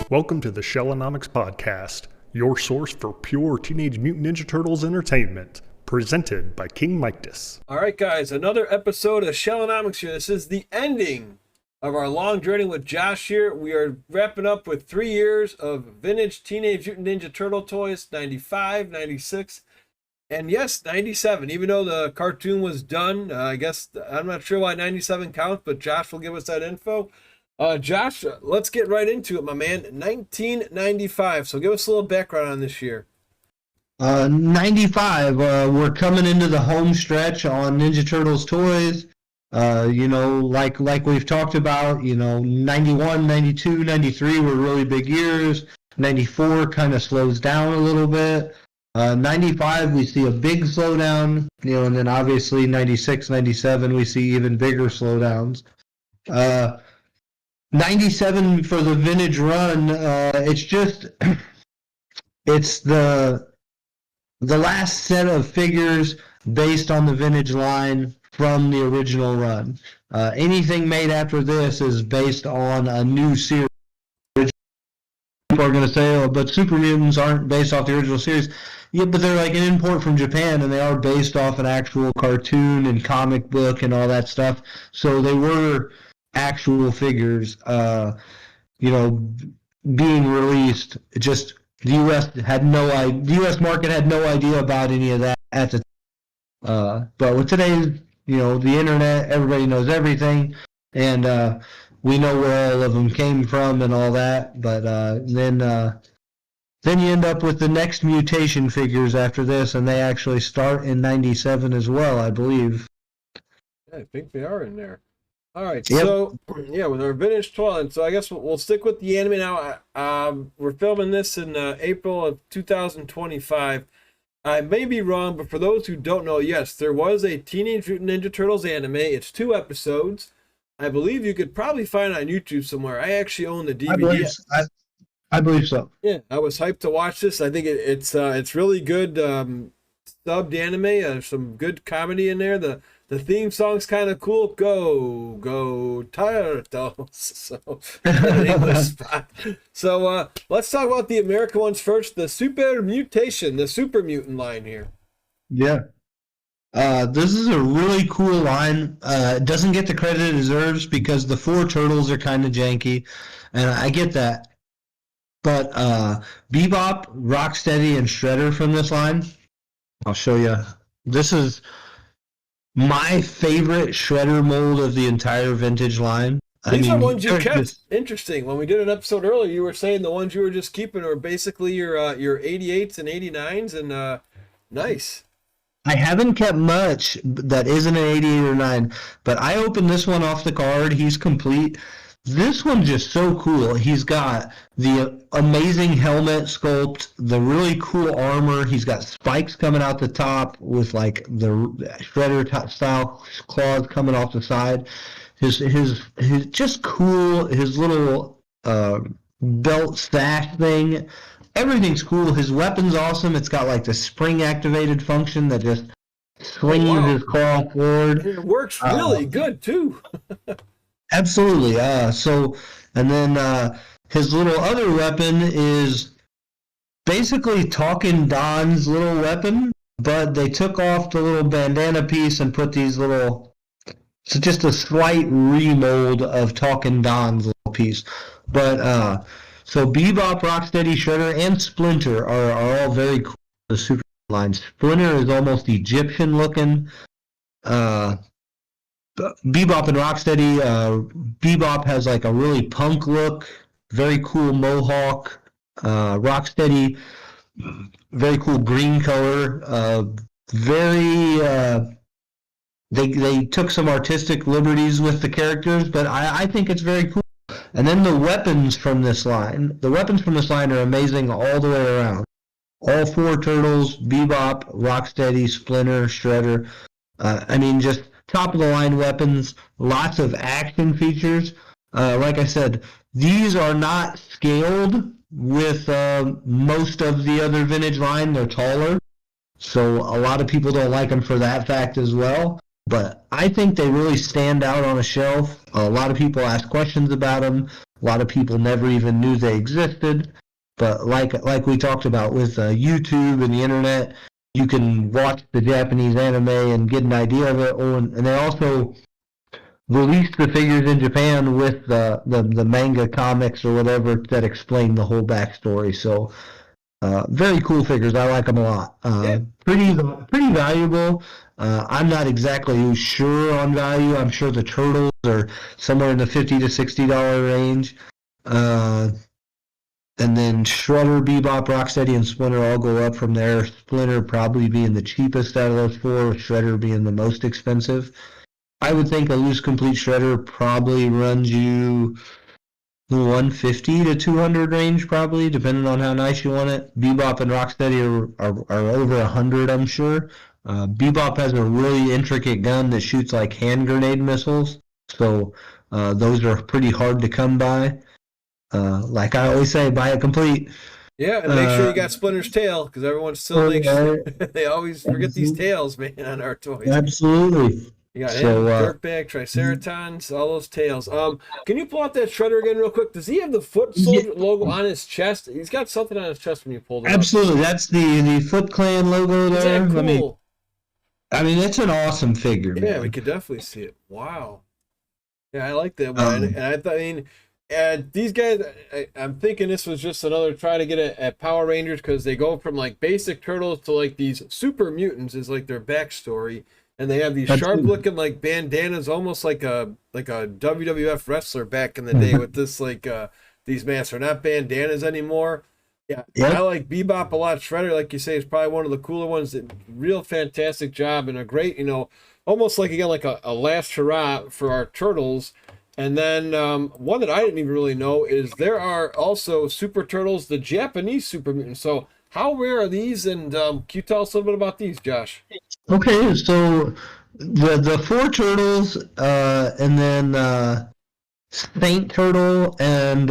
Welcome to the Shellonomics Podcast, your source for pure Teenage Mutant Ninja Turtles entertainment, presented by King Mictus. All right, guys, another episode of Shellonomics here. This is the ending of our long journey with Josh here. We are wrapping up with 3 years of vintage Teenage Mutant Ninja Turtle toys, 95, 96, and yes, 97. Even though the cartoon was done, I guess, I'm not sure why 97 counts, but Josh will give us that info. Josh, let's get right into it, my man. 1995. So give us a little background on this year. 95, we're coming into the home stretch on Ninja Turtles toys. Like we've talked about, 91, 92, 93 were really big years. 94 kind of slows down a little bit. 95, we see a big slowdown, and then obviously 96, 97, we see even bigger slowdowns. 97 for the vintage run, it's the last set of figures based on the vintage line from the original run. Anything made after this is based on a new series. People are going to say, oh, but Super Mutants aren't based off the original series. Yeah, but they're like an import from Japan, and they are based off an actual cartoon and comic book and all that stuff. So they were actual figures, being released. Just the U.S. the U.S. market had no idea about any of that at the time. But with today's, the internet, everybody knows everything, and we know where all of them came from and all that. But then you end up with the next mutation figures after this, and they actually start in 97 as well, I believe. Yeah, I think they are in there. All right, yep. So, with our vintage toy, so I guess we'll stick with the anime now. We're filming this in April of 2025. I may be wrong, but for those who don't know, yes, there was a Teenage Mutant Ninja Turtles anime. It's 2 episodes. I believe you could probably find it on YouTube somewhere. I actually own the DVD. I believe so. Yeah, I was hyped to watch this. I think it's really good subbed anime. Some good comedy in there. The theme song's kind of cool. Go Turtles. So, English spot. So let's talk about the American ones first. The Super Mutation, the Super Mutant line here. Yeah. This is a really cool line. It doesn't get the credit it deserves because the 4 turtles are kind of janky, and I get that. But Bebop, Rocksteady, and Shredder from this line, I'll show you. This is my favorite Shredder mold of the entire vintage line. These are ones you kept. Interesting. When we did an episode earlier, you were saying the ones you were just keeping are basically your 88s and 89s, and nice. I haven't kept much that isn't an 88 or 9, but I opened this one off the card. He's complete. This one's just so cool. He's got the amazing helmet sculpt, the really cool armor. He's got spikes coming out the top with like the Shredder style claws coming off the side. His just cool. His little belt stash thing. Everything's cool. His weapon's awesome. It's got like the spring activated function that just swings his claw forward. It works really good too. Absolutely. And then his little other weapon is basically Talking Don's little weapon, but they took off the little bandana piece and put these little. So just a slight remold of Talking Don's little piece. But so Bebop, Rocksteady, Shredder, and Splinter are all very cool. The super line. Splinter is almost Egyptian looking. Bebop and Rocksteady, Bebop has like a really punk look, very cool mohawk. Rocksteady, very cool green color. They took some artistic liberties with the characters, but I think it's very cool. And then the weapons from this line. The weapons from this line are amazing all the way around. All 4 turtles, Bebop, Rocksteady, Splinter, Shredder. Just top of the line weapons, lots of action features. Like I said, these are not scaled with most of the other vintage line. They're taller, so a lot of people don't like them for that fact as well. But I think they really stand out on a shelf. A lot of people ask questions about them. A lot of people never even knew they existed. But like we talked about with YouTube and the internet, you can watch the Japanese anime and get an idea of it. And they also released the figures in Japan with the manga comics or whatever that explain the whole backstory. So very cool figures. I like them a lot. Yeah. Pretty valuable. I'm not exactly sure on value. I'm sure the turtles are somewhere in the $50 to $60 range. And then Shredder, Bebop, Rocksteady, and Splinter all go up from there. Splinter probably being the cheapest out of those four, with Shredder being the most expensive. I would think a loose complete Shredder probably runs you the 150 to 200 range, probably, depending on how nice you want it. Bebop and Rocksteady are over 100, I'm sure. Bebop has a really intricate gun that shoots like hand grenade missiles, so those are pretty hard to come by. Like I always say, buy it complete. Yeah, and make sure you got Splinter's tail, because everyone still makes they always forget these tails, man, on our toys. Absolutely. You got him, Dirtbag, Triceratons, all those tails. Can you pull out that Shredder again real quick? Does he have the foot soldier logo on his chest? He's got something on his chest when you pulled it Absolutely. Up. That's the Foot Clan logo there. Is that cool? I mean, it's an awesome figure, man. Yeah, we could definitely see it. Wow. Yeah, I like that one. And I thought, these guys, I'm thinking this was just another try to get at Power Rangers, because they go from like basic turtles to like these super mutants is like their backstory. And they have these sharp-looking like bandanas, almost like a WWF wrestler back in the day with this like these masks are not bandanas anymore. Yeah, yep. I like Bebop a lot. Shredder, like you say, is probably one of the cooler ones. Real fantastic job and a great, almost like again like a last hurrah for our turtles. And then one that I didn't even really know is there are also Super Turtles, the Japanese Super Mutants. So how rare are these? And can you tell us a little bit about these, Josh? Okay, so the four turtles, and then Saint Turtle and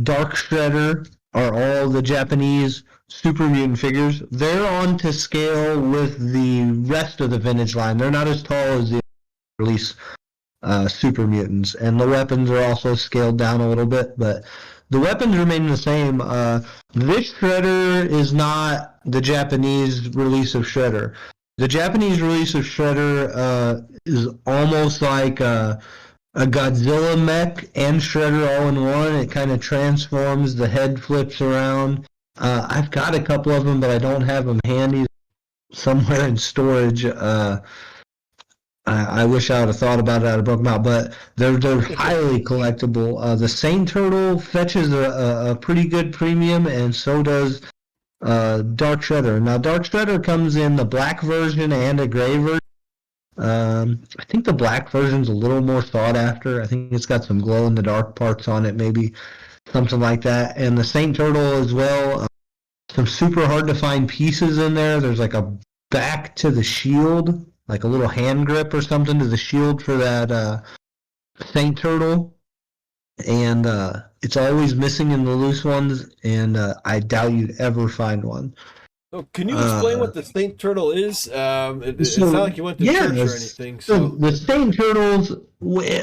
Dark Shredder are all the Japanese Super Mutant figures. They're on to scale with the rest of the vintage line. They're not as tall as the release Super Mutants, and the weapons are also scaled down a little bit, but the weapons remain the same. This Shredder is not the Japanese release of Shredder. The Japanese release of Shredder is almost like a Godzilla mech and Shredder all in one. It kind of transforms, the head flips around. I've got a couple of them, but I don't have them handy somewhere in storage. I wish I would have thought about it. I'd have broken them out, but they're highly collectible. The Saint Turtle fetches a pretty good premium, and so does Dark Shredder. Now, Dark Shredder comes in the black version and a gray version. I think the black version's a little more sought after. I think it's got some glow in the dark parts on it, maybe something like that. And the Saint Turtle as well. Some super hard to find pieces in there. There's like a back to the shield, like a little hand grip or something to the shield for that Saint Turtle. And it's always missing in the loose ones, and I doubt you'd ever find one. So can you explain what the Saint Turtle is? It's not like you went to church or anything. So the Saint Turtles,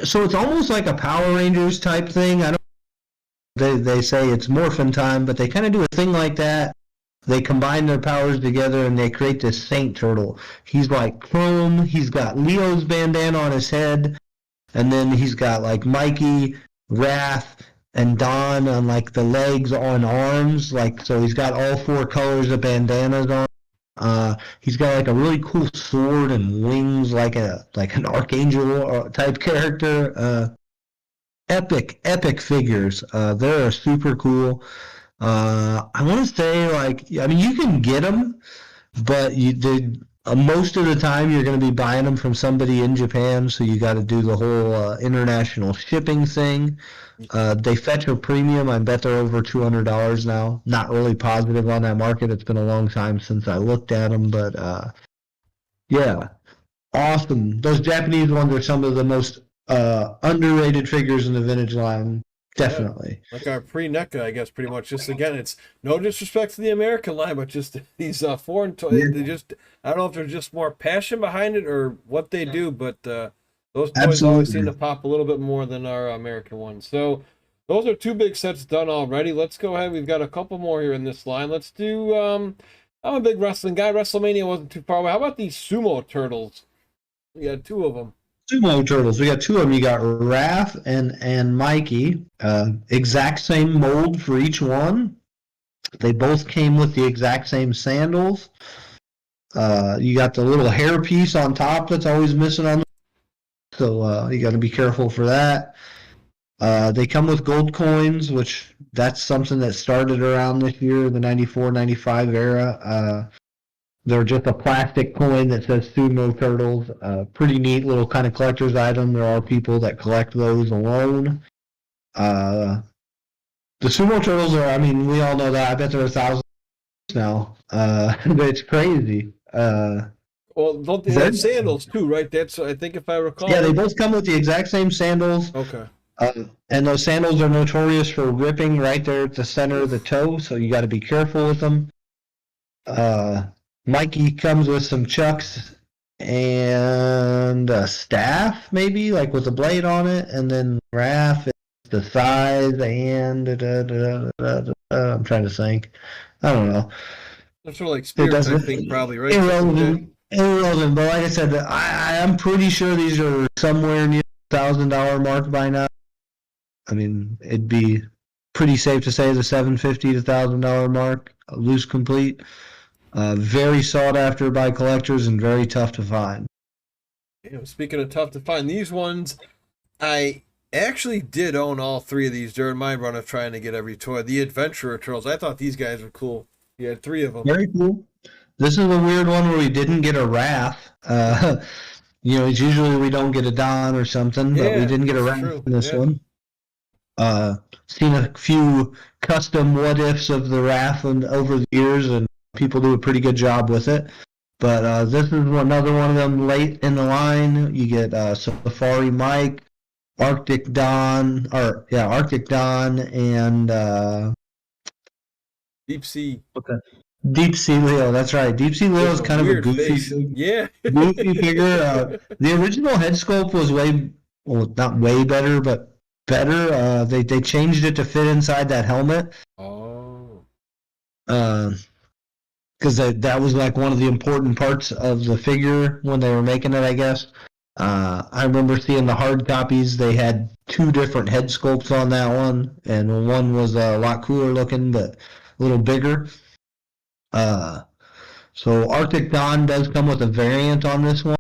so it's almost like a Power Rangers type thing. They say it's Morphin time, but they kind of do a thing like that. They combine their powers together and they create this Saint Turtle. He's like chrome. He's got Leo's bandana on his head, and then he's got like Mikey, Wrath, and Don on like the legs on arms, like so he's got all four colors of bandanas on. He's got like a really cool sword and wings, like an archangel type character. Epic figures. They're super cool. I want to say you can get them, but most of the time you're going to be buying them from somebody in Japan, so you got to do the whole international shipping thing. They fetch a premium. I bet they're over $200 now. Not really positive on that market. It's been a long time since I looked at them, but yeah, awesome. Those Japanese ones are some of the most underrated figures in the vintage line. Definitely. Yeah, like our pre-NECA, I guess, pretty much. Just again, it's no disrespect to the American line, but just these foreign toys. Yeah. I don't know if there's just more passion behind it or what they do, but those toys always seem to pop a little bit more than our American ones. So Those are two big sets done already. Let's go ahead. We've got a couple more here in this line. Let's do, I'm a big wrestling guy. WrestleMania wasn't too far away. How about these sumo turtles? We got two of them. Sumo turtles. We got two of them. You got Raph and Mikey. Exact same mold for each one. They both came with the exact same sandals. You got the little hair piece on top that's always missing on them. So you got to be careful for that. They come with gold coins, which that's something that started around this year, the 94, 95 era. They're just a plastic coin that says Sumo Turtles. Pretty neat little kind of collector's item. There are people that collect those alone. The Sumo Turtles are, I mean, we all know that. I bet there are thousands now. It's crazy. Well, don't they have sandals too, right? That's, I think, if I recall. Yeah, they both come with the exact same sandals. Okay. And those sandals are notorious for ripping right there at the center of the toe, so you got to be careful with them. Mikey comes with some chucks and a staff, maybe, like with a blade on it, and then Raph is the thighs and I'm trying to think. I don't know. That's sort of like spirits, I think, probably, right? Irrelevant, but like I said, I'm pretty sure these are somewhere near the $1,000 mark by now. I mean, it'd be pretty safe to say the $750 to $1,000 mark, loose complete. Very sought after by collectors and very tough to find. Speaking of tough to find, these ones, I actually did own all three of these during my run of trying to get every toy. The Adventurer Turtles, I thought these guys were cool. You had three of them. Very cool. This is a weird one where we didn't get a Wrath. It's usually we don't get a Don or something, but we didn't get a Wrath in this one. Seen a few custom what-ifs of the Wrath over the years, and people do a pretty good job with it. But this is another one of them late in the line. You get Safari Mike, Arctic Don, and Deep Sea. Okay. Deep Sea Leo, that's right. Deep Sea Leo is kind of a goofy, goofy figure. The original head sculpt was not way better, but better. They changed it to fit inside that helmet. Oh. Because that was like one of the important parts of the figure when they were making it, I guess. I remember seeing the hard copies. They had two different head sculpts on that one, and one was a lot cooler looking, but a little bigger. So Arctic Don does come with a variant on this one.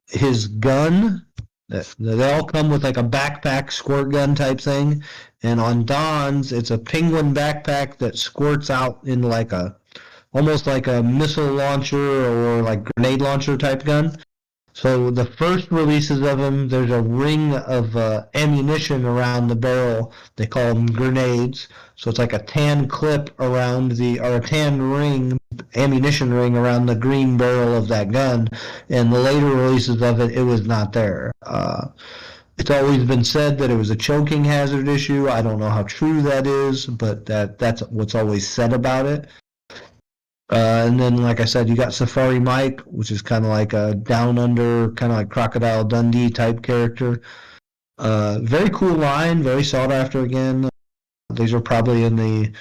His gun, they all come with like a backpack squirt gun type thing, and on Don's it's a penguin backpack that squirts out in like almost like a missile launcher or like grenade launcher type gun. So the first releases of them, there's a ring of ammunition around the barrel. They call them grenades. So it's like a tan clip around or a tan ring, ammunition ring around the green barrel of that gun. And the later releases of it, it was not there. It's always been said that it was a choking hazard issue. I don't know how true that is, but that's what's always said about it. And then, like I said, you got Safari Mike, which is kind of like a down under, kind of like Crocodile Dundee type character. Very cool line, very sought after again. These are probably in the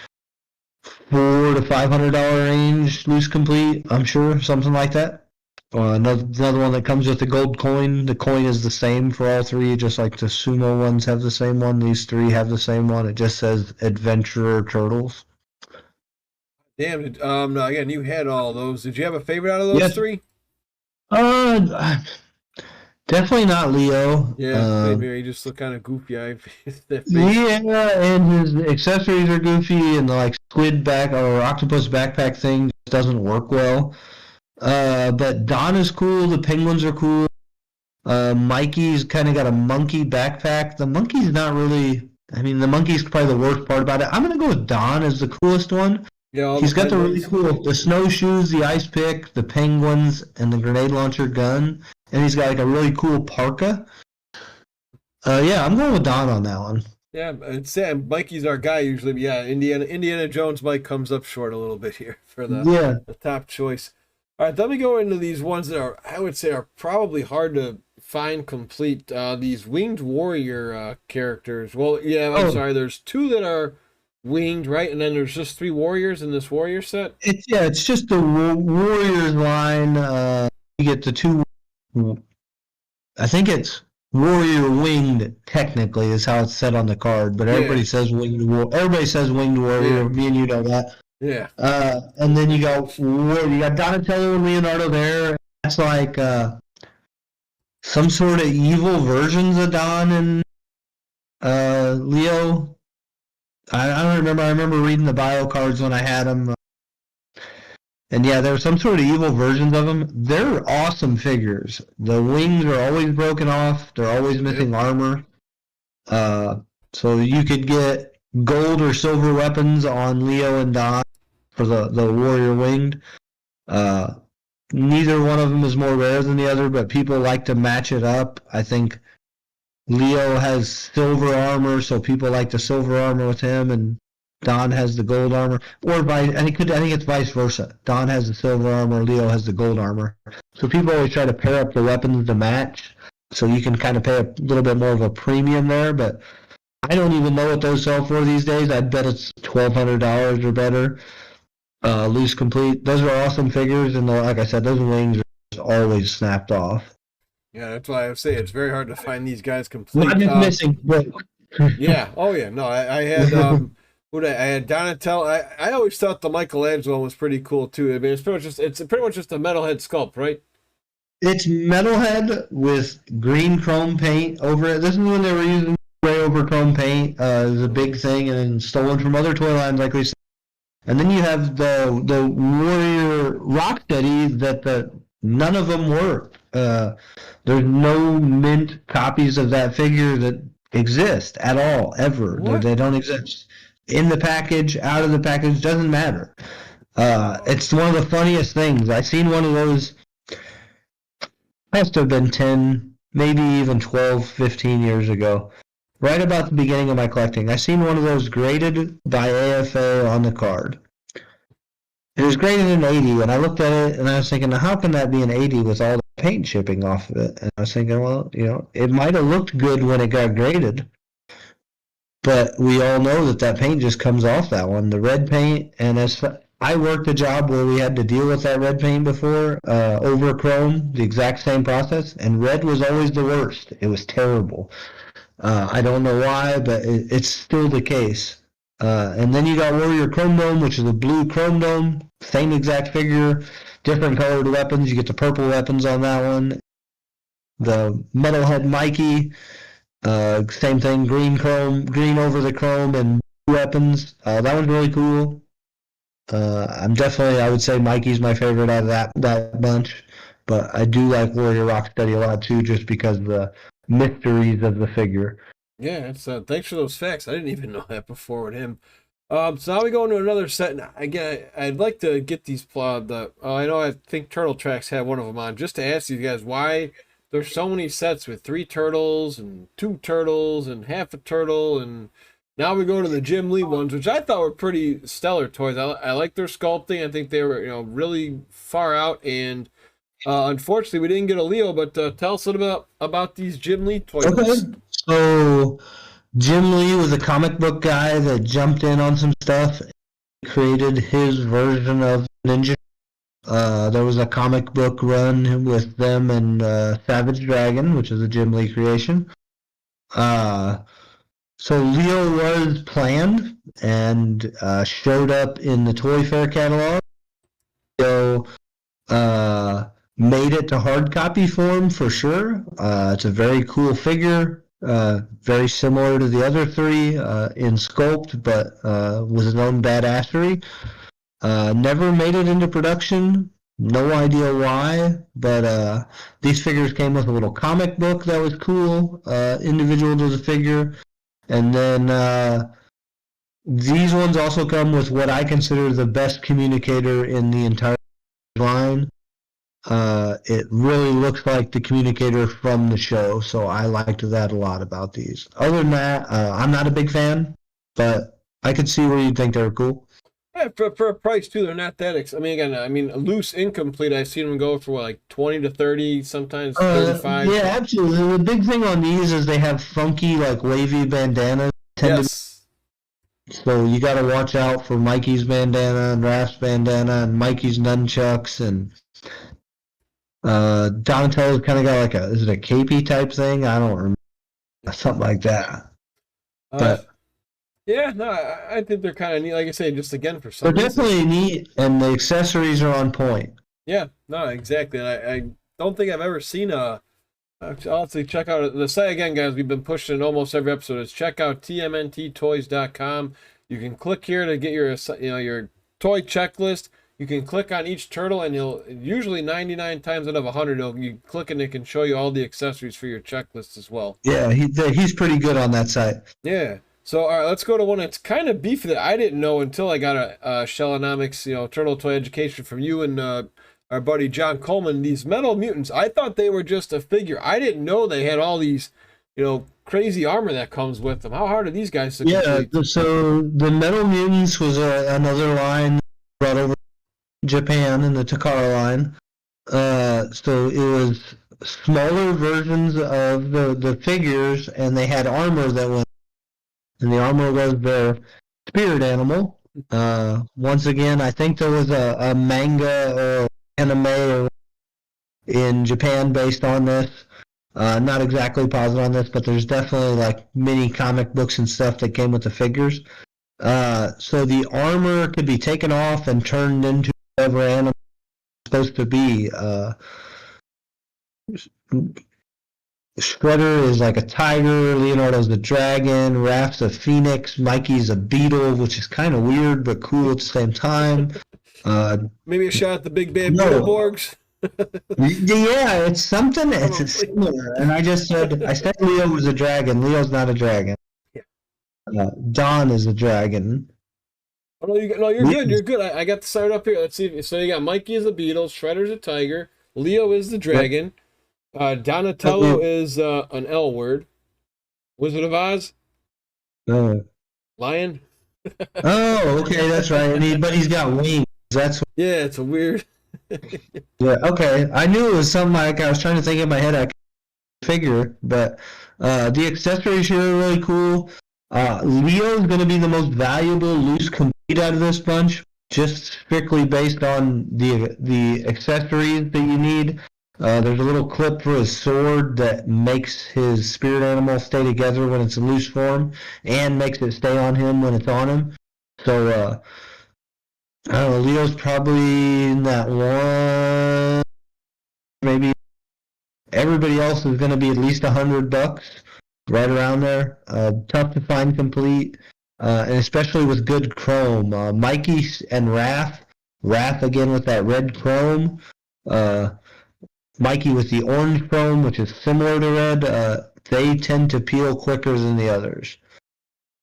$400 to $500 range, loose complete, I'm sure, something like that. Another one that comes with the gold coin. The coin is the same for all three, just like the Sumo ones have the same one. These three have the same one. It just says Adventurer Turtles. Damn. No, again, you had all those. Did you have a favorite out of those three? Definitely not Leo. Yeah, maybe he just looked kind of goofy. Yeah, and his accessories are goofy, and the like squid back or octopus backpack thing just doesn't work well. But Don is cool. The penguins are cool. Mikey's kind of got a monkey backpack. The monkey's not really. I mean, the monkey's probably the worst part about it. I'm gonna go with Don as the coolest one. Yeah, he's got the really cool the snowshoes, the ice pick, the penguins, and the grenade launcher gun, and he's got like a really cool parka. I'm going with Don on that one. Yeah, and Sam, Mikey's our guy usually. But yeah, Indiana Jones Mike comes up short a little bit here for the top choice. All right, let me go into these ones that I would say are probably hard to find complete these winged warrior characters. Well, yeah, I'm sorry. There's 2 that are winged, right? And then there's just 3 warriors in this warrior set. It's just the warriors line. You get the 2. I think it's warrior winged. Technically, is how it's set on the card, but everybody says winged. Everybody says winged warrior. Yeah. Me and you know that. Yeah. And then you got Donatello and Leonardo there. That's like some sort of evil versions of Don and Leo. I don't remember. I remember reading the bio cards when I had them. And yeah, there were some sort of evil versions of them. They're awesome figures. The wings are always broken off. They're always missing armor. So you could get gold or silver weapons on Leo and Don for the warrior winged. Neither one of them is more rare than the other, but people like to match it up. I think Leo has silver armor, so people like the silver armor with him, and Don has the gold armor. Or I think it's vice versa. Don has the silver armor, Leo has the gold armor. So people always try to pair up the weapons to match, so you can kind of pay a little bit more of a premium there, but I don't even know what those sell for these days. I'd bet it's $1,200 or better. Loose complete. Those are awesome figures, and like I said, those wings are always snapped off. Yeah, that's why I say it's very hard to find these guys complete. Not just missing. Yeah. Oh yeah. No, I had I had Donatello. I always thought the Michelangelo was pretty cool too. I mean, it's pretty much just a metalhead sculpt, right? It's metalhead with green chrome paint over it. This is when they were using gray over chrome paint. It was a big thing, and then stolen from other toy lines, like we said. And then you have the Warrior Rocksteady that none of them work. There's no mint copies of that figure that exist at all, ever. They don't exist. In the package, out of the package, doesn't matter. It's one of the funniest things. I seen one of those, has to have been 10, maybe even 12, 15 years ago. Right about the beginning of my collecting, I seen one of those graded by AFA on the card. It was graded an 80, and I looked at it, and I was thinking, how can that be an 80 with all the paint chipping off of it? And I was thinking, well, it might have looked good when it got graded, but we all know that paint just comes off that one. The red paint, and I worked a job where we had to deal with that red paint before, over chrome, the exact same process, and red was always the worst. It was terrible. I don't know why, but it's still the case. And then you got Warrior Chrome Dome, which is a blue Chrome Dome, same exact figure, different colored weapons. You get the purple weapons on that one. The Metalhead Mikey, same thing, green over the chrome and blue weapons. That one's really cool. I would say Mikey's my favorite out of that bunch, but I do like Warrior Rocksteady a lot too, just because of the mysteries of the figure. Yeah, it's thanks for those facts. I didn't even know that before with him. So now we go into another set. And again, I'd like to get these I think Turtle Tracks had one of them on, just to ask you guys why there's so many sets with 3 turtles and 2 turtles and half a turtle, and now we go to the Jim Lee ones, which I thought were pretty stellar toys. I like their sculpting. I think they were really far out, and unfortunately we didn't get a Leo. But tell us a little bit about these Jim Lee toys. Okay. So Jim Lee was a comic book guy that jumped in on some stuff and created his version of Ninja. There was a comic book run with them and Savage Dragon, which is a Jim Lee creation. So Leo was planned and showed up in the Toy Fair catalog. So made it to hard copy form for sure. It's a very cool figure. Very similar to the other 3 in sculpt, but with his own badassery. Never made it into production. No idea why, but these figures came with a little comic book that was cool, individual to the figure. And then these ones also come with what I consider the best communicator in the entire line. It really looks like the communicator from the show, so I liked that a lot about these. Other than that, I'm not a big fan, but I could see where you'd think they were cool. Yeah, for a price too, they're not that. I mean, again, loose incomplete. I've seen them go for what, like 20 to 30, sometimes 35. Yeah, absolutely. The big thing on these is they have funky, like wavy bandanas. Yes. So you got to watch out for Mikey's bandana and Raph's bandana and Mikey's nunchucks and Donatello's kind of got like is it a capey type thing? I don't remember. Something like that. Uh, But yeah, no, I think they're kind of neat. Like I say, just again for some they're reason. definitely neat, and the accessories are on point. Yeah, no, exactly. And I don't think I've ever seen a. I'll actually check out the site again, guys. We've been pushing almost every episode. Is check out tmnttoys.com. You can click here to get your your toy checklist. You can click on each turtle, and he'll usually 99 times out of 100, you click and it can show you all the accessories for your checklist as well. Yeah, he's pretty good on that site. Yeah. So all right, let's go to one that's kind of beefy that I didn't know until I got a Shellonomics, turtle toy education from you and our buddy John Coleman. These metal mutants, I thought they were just a figure. I didn't know they had all these, crazy armor that comes with them. How hard are these guys to complete? Yeah, so the Metal Mutants was another line brought over Japan in the Takara line. So it was smaller versions of the figures, and they had armor that went, and the armor was their spirit animal. Once again, I think there was a manga or anime in Japan based on this. Not exactly positive on this, but there's definitely like mini comic books and stuff that came with the figures. So the armor could be taken off and turned into whatever animal it's supposed to be. Shredder is like a tiger, Leonardo's a dragon, Raph's a phoenix, Mikey's a beetle, which is kind of weird but cool at the same time. Maybe a shot at the big bad No. Beetleborgs. Yeah, it's something. It's similar. And I said Leo was a dragon. Leo's not a dragon. Yeah. Don is a dragon. Oh, no, you're good. You're good. I got the start up here. Let's see. So you got Mikey is a beetle, Shredder's a tiger, Leo is the dragon, Donatello is an L word, Wizard of Oz, Lion. Oh, okay, that's right. But he's got wings. That's what, Yeah, it's a weird. yeah. Okay, I knew it was something like I was trying to think in my head. I could figure, but the accessories here are really cool. Leo is going to be the most valuable loose complete out of this bunch, just strictly based on the accessories that you need. There's a little clip for his sword that makes his spirit animal stay together when it's in loose form, and makes it stay on him when it's on him. So, I don't know, Leo's probably in that one, maybe. Everybody else is going to be at least $100, right around there. Tough to find complete, and especially with good chrome. Mikey and Raph again with that red chrome. Mikey with the orange chrome, which is similar to red. They tend to peel quicker than the others.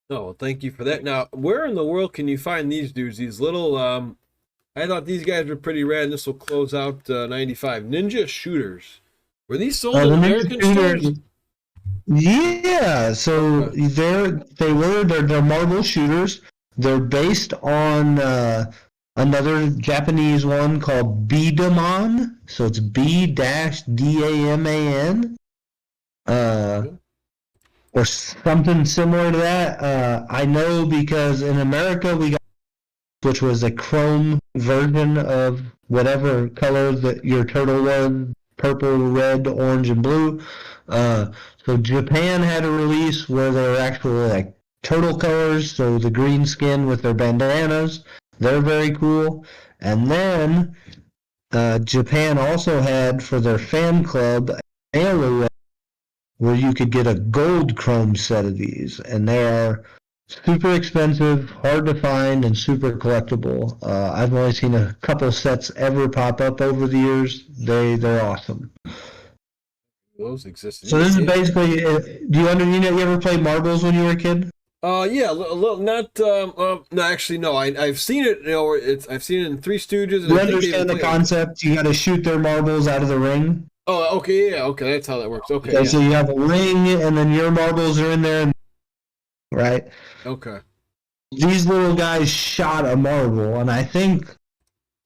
Oh, well, thank you for that. Now, where in the world can you find these dudes? These little, I thought these guys were pretty rad, and this will close out 95. Ninja shooters. Were these sold in American stores? Yeah, so they're marble shooters. They're based on another Japanese one called Bidaman. So it's B-D-A-M-A-N. Or something similar to that. I know because in America we got, which was a chrome version of whatever color that your turtle was, purple, red, orange, and blue. So Japan had a release where they were actually like turtle colors, so the green skin with their bandanas. They're very cool. And then Japan also had for their fan club a where you could get a gold chrome set of these, and they are super expensive, hard to find, and super collectible. I've only seen a couple sets ever pop up over the years. They're awesome. Those exist. So this is basically. You ever play marbles when you were a kid? Yeah, a little. Not. No, actually, no. I've seen it. I've seen it in Three Stooges. You understand the concept? You got to shoot their marbles out of the ring. Oh, okay, yeah, okay, that's how that works. Okay, yeah. So you have a ring, and then your marbles are in there, right? Okay. these little guys shot a marble, and I think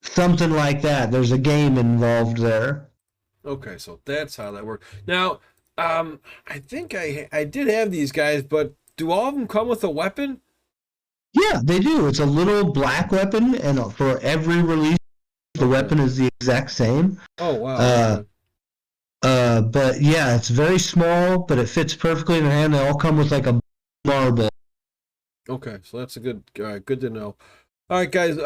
something like that. There's a game involved there. Okay, so that's how that works. Now, I think I did have these guys, but do all of them come with a weapon? Yeah, they do. It's a little black weapon, and for every release, the weapon is the exact same. Oh wow. Uh, Okay. but yeah, it's very small, but it fits perfectly in your hand. They all come with like a marble. Okay, so that's a good, good to know. All right, guys.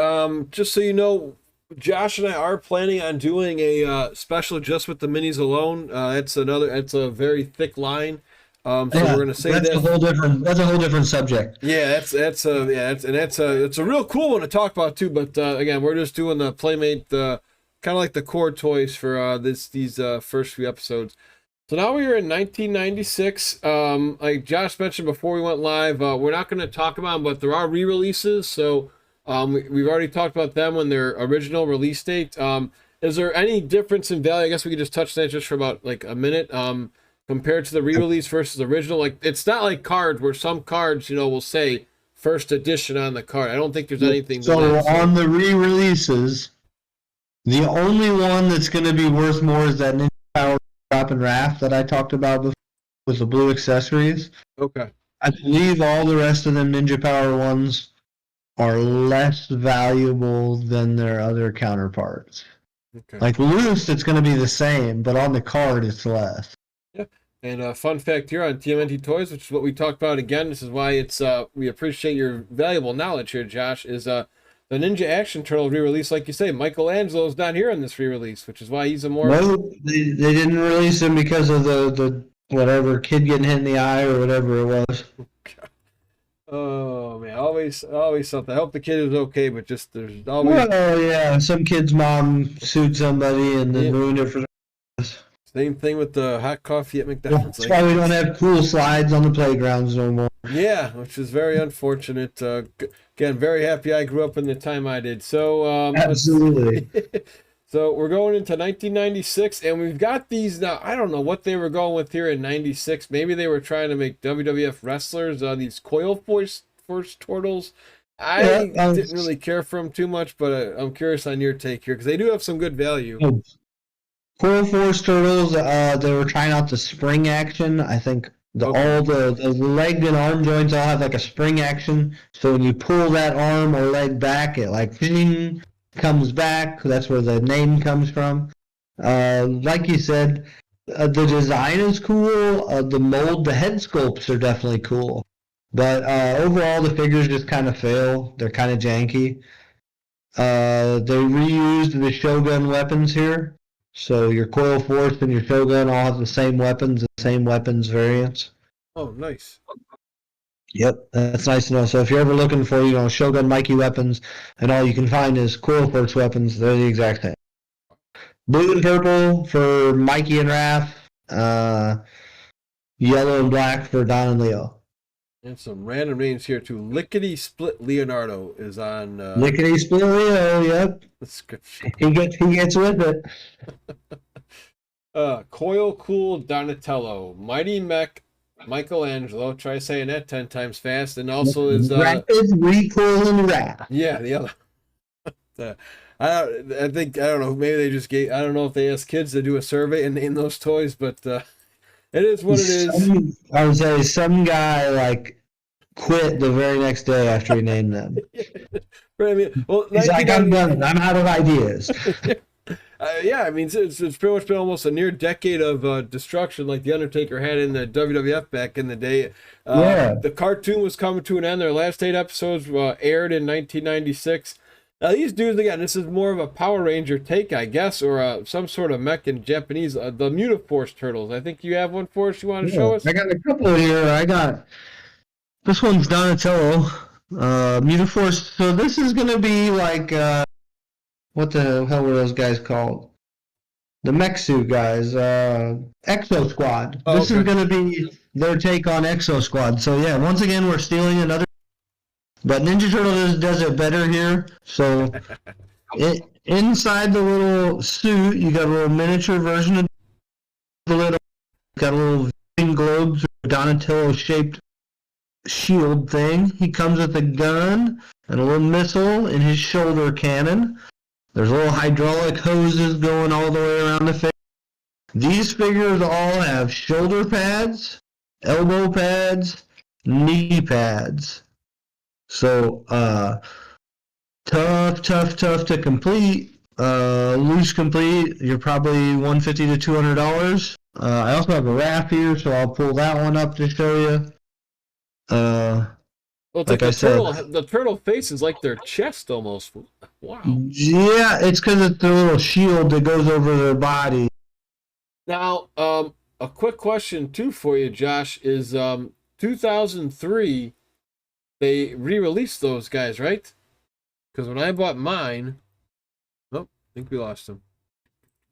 Just so you know, Josh and I are planning on doing a special just with the minis alone. That's a very thick line. So Yeah, we're gonna say that's a that. whole different. That's a whole different subject. Yeah, it's a real cool one to talk about too. But again, we're just doing the Playmate, kind of like the core toys for these first few episodes. So now we are in 1996. Like Josh mentioned before we went live, we're not going to talk about them, but there are re-releases. So we've already talked about them when their original release date. Is there any difference in value? I guess we could just touch that just for about like a minute. Compared to the re-release versus the original, like it's not like cards where some cards, will say first edition on the card. I don't think there's anything. So on the re-releases, the only one that's going to be worth more is that Ninja Power Drop and Raft that I talked about before with the blue accessories. Okay. I believe all the rest of them Ninja Power ones are less valuable than their other counterparts. Okay. Like loose, it's going to be the same, but on the card, it's less. Yeah. And fun fact here on TMNT Toys, which is what we talked about again. This is why it's we appreciate your valuable knowledge here, Josh. Is the Ninja Action Turtle re-release, like you say, Michelangelo's not here in this re-release, which is why he's a more. No, they didn't release him because of the whatever kid getting hit in the eye or whatever it was. Oh man, always something. I hope the kid is okay, but just there's always. Well, yeah, some kid's mom sued somebody and then ruined it for. Same thing with the hot coffee at McDonald's. That's why we don't have cool slides on the playgrounds no more. Yeah, which is very unfortunate. Again, very happy I grew up in the time I did. So Absolutely. So we're going into 1996, and we've got these now. I don't know what they were going with here in 96. Maybe they were trying to make WWF wrestlers, these coil force turtles. I didn't really care for them too much, but I'm curious on your take here because they do have some good value. Coil Force Turtles, they were trying out the spring action. I think all the leg and arm joints all have like a spring action. So when you pull that arm or leg back, it like comes back. That's where the name comes from. Like you said, the design is cool. The mold, the head sculpts are definitely cool. But overall, the figures just kind of fail. They're kind of janky. They reused the Shogun weapons here. So your Coil Force and your Shogun all have the same weapons, the same weapons variants. Oh, nice. Yep, that's nice to know. So if you're ever looking for, Shogun Mikey weapons, and all you can find is Coil Force weapons, they're the exact same. Blue and purple for Mikey and Raph. Yellow and black for Don and Leo. And some random names here too. Lickety Split Leonardo is on. Lickety Split Leo, yep. Description. He gets with it. Coil Cool Donatello, Mighty Mech Michelangelo. Try saying that 10 times fast, and also is Rapid Recoil and Raph. Yeah, the other. I don't know. Maybe they just gave. I don't know if they asked kids to do a survey and name those toys, but it is what it is. I would say some guy quit the very next day after he named them. Right, I mean, well, he's like, I'm done. I'm out of ideas. Yeah, I mean, it's pretty much been almost a near decade of destruction, like the Undertaker had in the WWF back in the day. The cartoon was coming to an end. Their last 8 episodes aired in 1996. Now, these dudes, again, this is more of a Power Ranger take, I guess, or some sort of mech in Japanese. The Mutant Force Turtles. I think you have one for us you want to show us? I got a couple here. This one's Donatello. Mutant Force. So this is going to be like, what the hell were those guys called? The mech suit guys. Exo Squad. This is going to be their take on Exo Squad. So yeah, once again, we're stealing another. But Ninja Turtle does it better here. So inside the little suit, you got a little miniature version of the little, got a little globes, Donatello shaped shield thing. He comes with a gun and a little missile in his shoulder cannon. There's little hydraulic hoses going all the way around the figure. These figures all have shoulder pads, elbow pads, knee pads. So, tough to complete. Loose complete, you're probably $150 to $200. I also have a wrap here, so I'll pull that one up to show you. Well, it's like like I said, the turtle face is like their chest almost. Wow. Yeah, it's because it's the little shield that goes over their body. Now, a quick question too for you, Josh, is 2003 they re-released those guys, right? Because when I bought mine, oh, I think we lost him.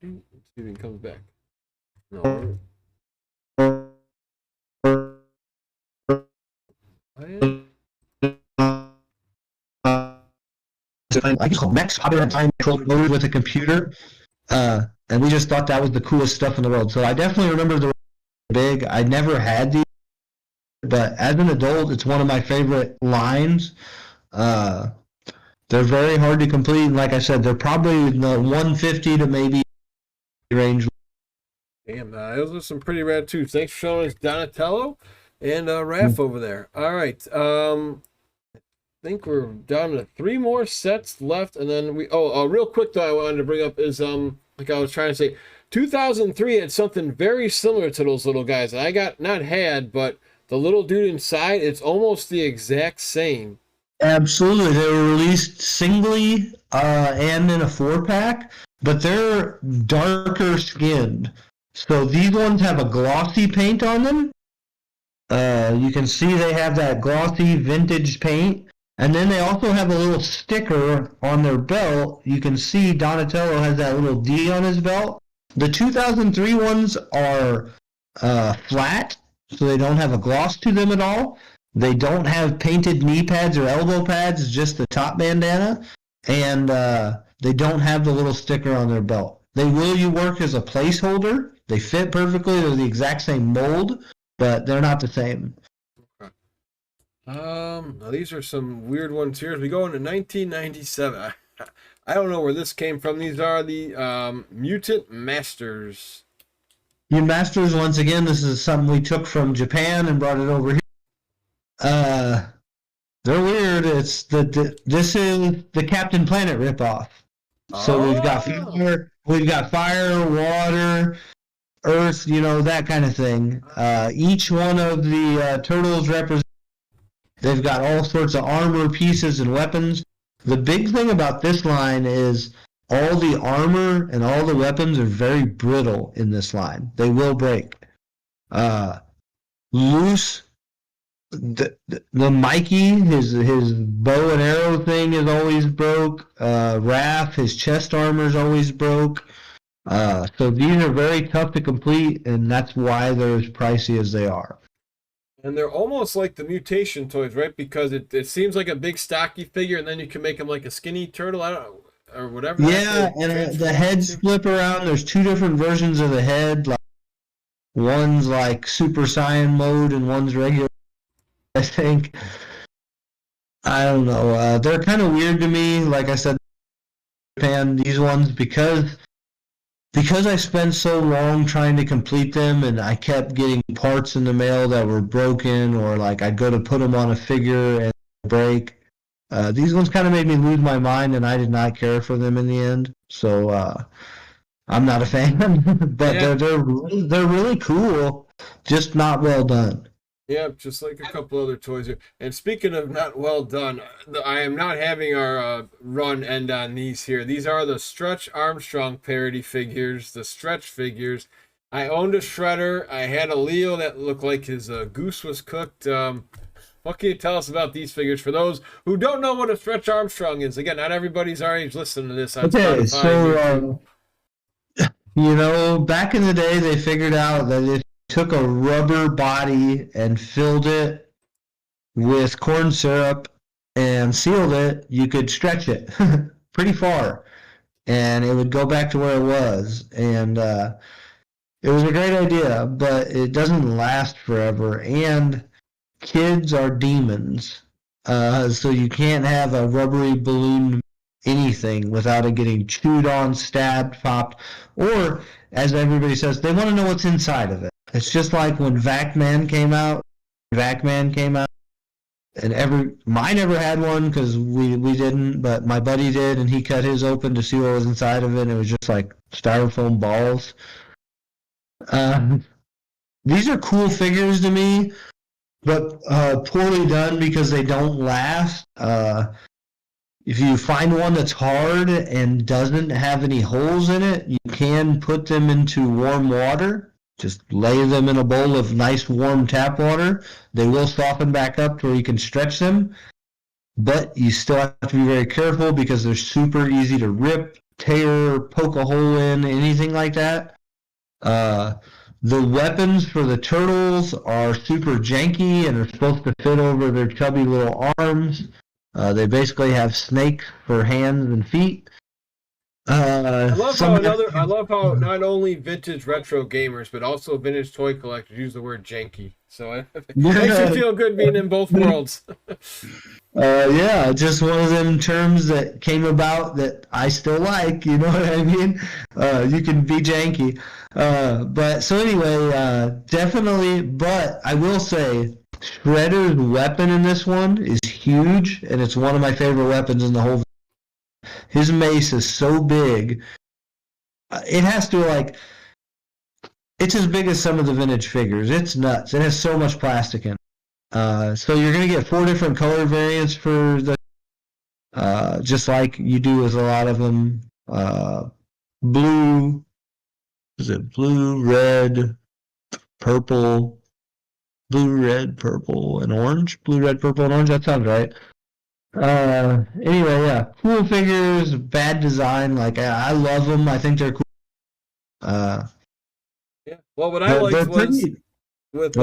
Let's see if he comes back. No. I just called Max Popular Time Control Motors with a computer, and we just thought that was the coolest stuff in the world. So I definitely remember the big. I never had these, but as an adult, it's one of my favorite lines. They're very hard to complete, and like I said, they're probably in the 150 to maybe range. Damn, those are some pretty rad too. Thanks for showing us Donatello and Raph over there. All right, I think we're down to 3 more sets left, and then real quick though, I wanted to bring up is like I was trying to say, 2003 had something very similar to those little guys. I got not had, but the little dude inside, it's almost the exact same. Absolutely, they were released singly and in a 4-pack, but they're darker skinned. So these ones have a glossy paint on them. You can see they have that glossy vintage paint. And then they also have a little sticker on their belt. You can see Donatello has that little D on his belt. The 2003 ones are flat, so they don't have a gloss to them at all. They don't have painted knee pads or elbow pads, just the top bandana. And they don't have the little sticker on their belt. They will work as a placeholder. They fit perfectly. They're the exact same mold, but they're not the same. Now these are some weird ones here. As we go into 1997, I don't know where this came from. These are the Mutant Masters. Mutant Masters, once again, this is something we took from Japan and brought it over here. They're weird. This is the Captain Planet ripoff. So we've got fire, water, earth, that kind of thing. Each one of the turtles represents. They've got all sorts of armor pieces and weapons. The big thing about this line is all the armor and all the weapons are very brittle in this line. They will break. Loose, the Mikey, his bow and arrow thing is always broke. Raph, his chest armor is always broke. So these are very tough to complete, and that's why they're as pricey as they are. And they're almost like the mutation toys, right? Because it seems like a big stocky figure, and then you can make them like a skinny turtle, or whatever. Yeah, and the heads flip around. There's 2 different versions of the head. Like one's like Super Saiyan mode, and one's regular. I think. I don't know. They're kind of weird to me. Like I said, Japan, these ones because I spent so long trying to complete them, and I kept getting parts in the mail that were broken, or like I'd go to put them on a figure and break. These ones kind of made me lose my mind, and I did not care for them in the end. So I'm not a fan, but yeah. they're really cool, just not well done. Yeah, just like a couple other toys here. And speaking of not well done, I am not having our run end on these here. These are the Stretch Armstrong parody figures, the Stretch figures. I owned a Shredder. I had a Leo that looked like his goose was cooked. What can you tell us about these figures for those who don't know what a Stretch Armstrong is? Again, not everybody's our age listening to this on Spotify. So, back in the day, they figured out that if took a rubber body and filled it with corn syrup and sealed it, you could stretch it pretty far, and it would go back to where it was. And it was a great idea, but it doesn't last forever. And kids are demons. So you can't have a rubbery balloon anything without it getting chewed on, stabbed, popped, or as everybody says, they want to know what's inside of it. It's just like when Vac-Man came out. And mine never had one because we didn't, but my buddy did, and he cut his open to see what was inside of it, and it was just like styrofoam balls. These are cool figures to me, but poorly done because they don't last. If you find one that's hard and doesn't have any holes in it, you can put them into warm water. Just lay them in a bowl of nice warm tap water. They will soften back up to where you can stretch them, but you still have to be very careful because they're super easy to rip, tear, poke a hole in, anything like that. The weapons for the turtles are super janky and are supposed to fit over their chubby little arms. They basically have snakes for hands and feet. I love how not only vintage retro gamers but also vintage toy collectors use the word janky. So it makes you feel good being in both worlds. Yeah, just one of them terms that came about that I still like. You know what I mean? You can be janky. But so anyway, definitely. But I will say, Shredder's weapon in this one is huge, and it's one of my favorite weapons in the whole. His mace is so big, it has to it's as big as some of the vintage figures. It's nuts. It has so much plastic in it. So you're going to get 4 different color variants for the, just like you do with a lot of them. Blue, is it blue, red, purple, blue, red, purple, and orange? Blue, red, purple, and orange, that sounds right. Anyway, yeah, cool figures, bad design. I love them. I think they're cool. Yeah. Well, what I liked was with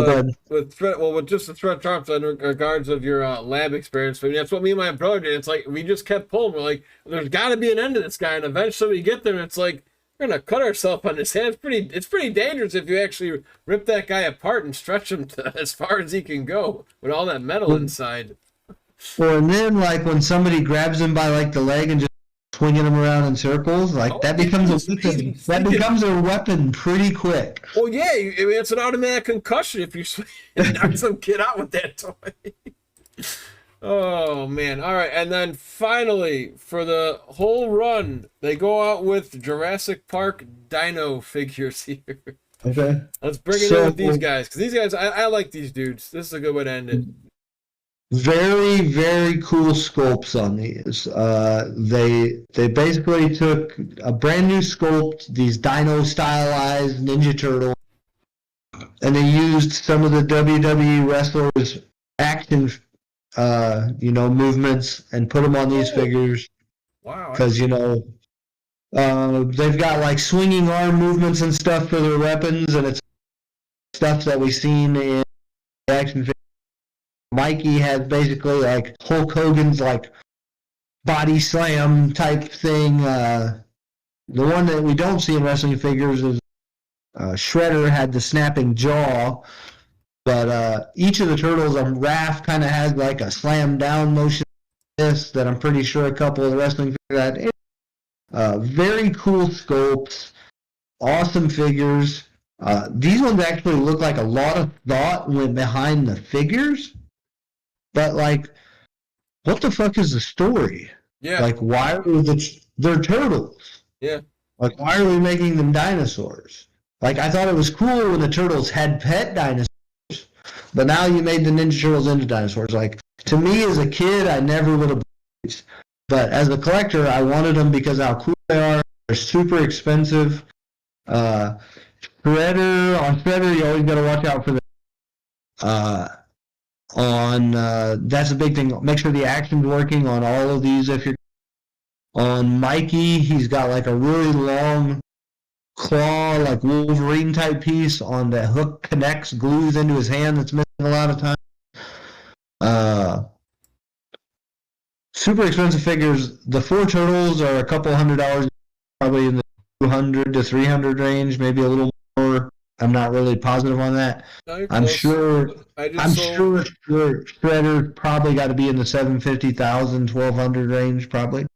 just the threat drops in regards of your lab experience. I mean, that's what me and my brother did. It's like we just kept pulling. We're like, there's got to be an end to this guy, and eventually we get there, and it's like we're gonna cut ourselves on his hand. It's pretty dangerous if you actually rip that guy apart and stretch him to as far as he can go with all that metal inside. Well, and then when somebody grabs him by the leg and just swinging him around in circles, that becomes a weapon. That becomes a weapon pretty quick. Well, yeah, I mean, it's an automatic concussion if you knock some kid out with that toy. Oh man! All right, and then finally for the whole run, they go out with Jurassic Park dino figures here. Okay. Let's bring it in with these guys because these guys, I like these dudes. This is a good way to end it. Very, very cool sculpts on these. They basically took a brand new sculpt, these dino stylized Ninja Turtle, and they used some of the WWE wrestlers' action, movements and put them on these figures. Wow. Because they've got swinging arm movements and stuff for their weapons, and it's stuff that we've seen in action figures. Mikey has basically Hulk Hogan's body slam type thing. The one that we don't see in wrestling figures is Shredder had the snapping jaw, but each of the turtles on Raph kind of has a slam down motion that I'm pretty sure a couple of the wrestling figures had. Very cool sculpts, awesome figures. These ones actually look like a lot of thought went behind the figures. But what the fuck is the story? Yeah. Why are they're turtles? Yeah. Why are we making them dinosaurs? I thought it was cool when the turtles had pet dinosaurs, but now you made the Ninja Turtles into dinosaurs. To me as a kid, I never would have believed these. But as a collector, I wanted them because of how cool they are. They're super expensive. On Shredder, you always got to watch out for the. That's a big thing. Make sure the action's working on all of these. If you're on Mikey, he's got a really long claw, Wolverine type piece on the hook connects, glues into his hand. That's missing a lot of time. Super expensive figures. The 4 turtles are a couple $100, probably in the $200 to $300 range, maybe a little more. I'm not really positive on that. No, you're I'm close. sure. I did I'm so. sure Shredder's probably got to be in the 750,000, 1,200 range, probably.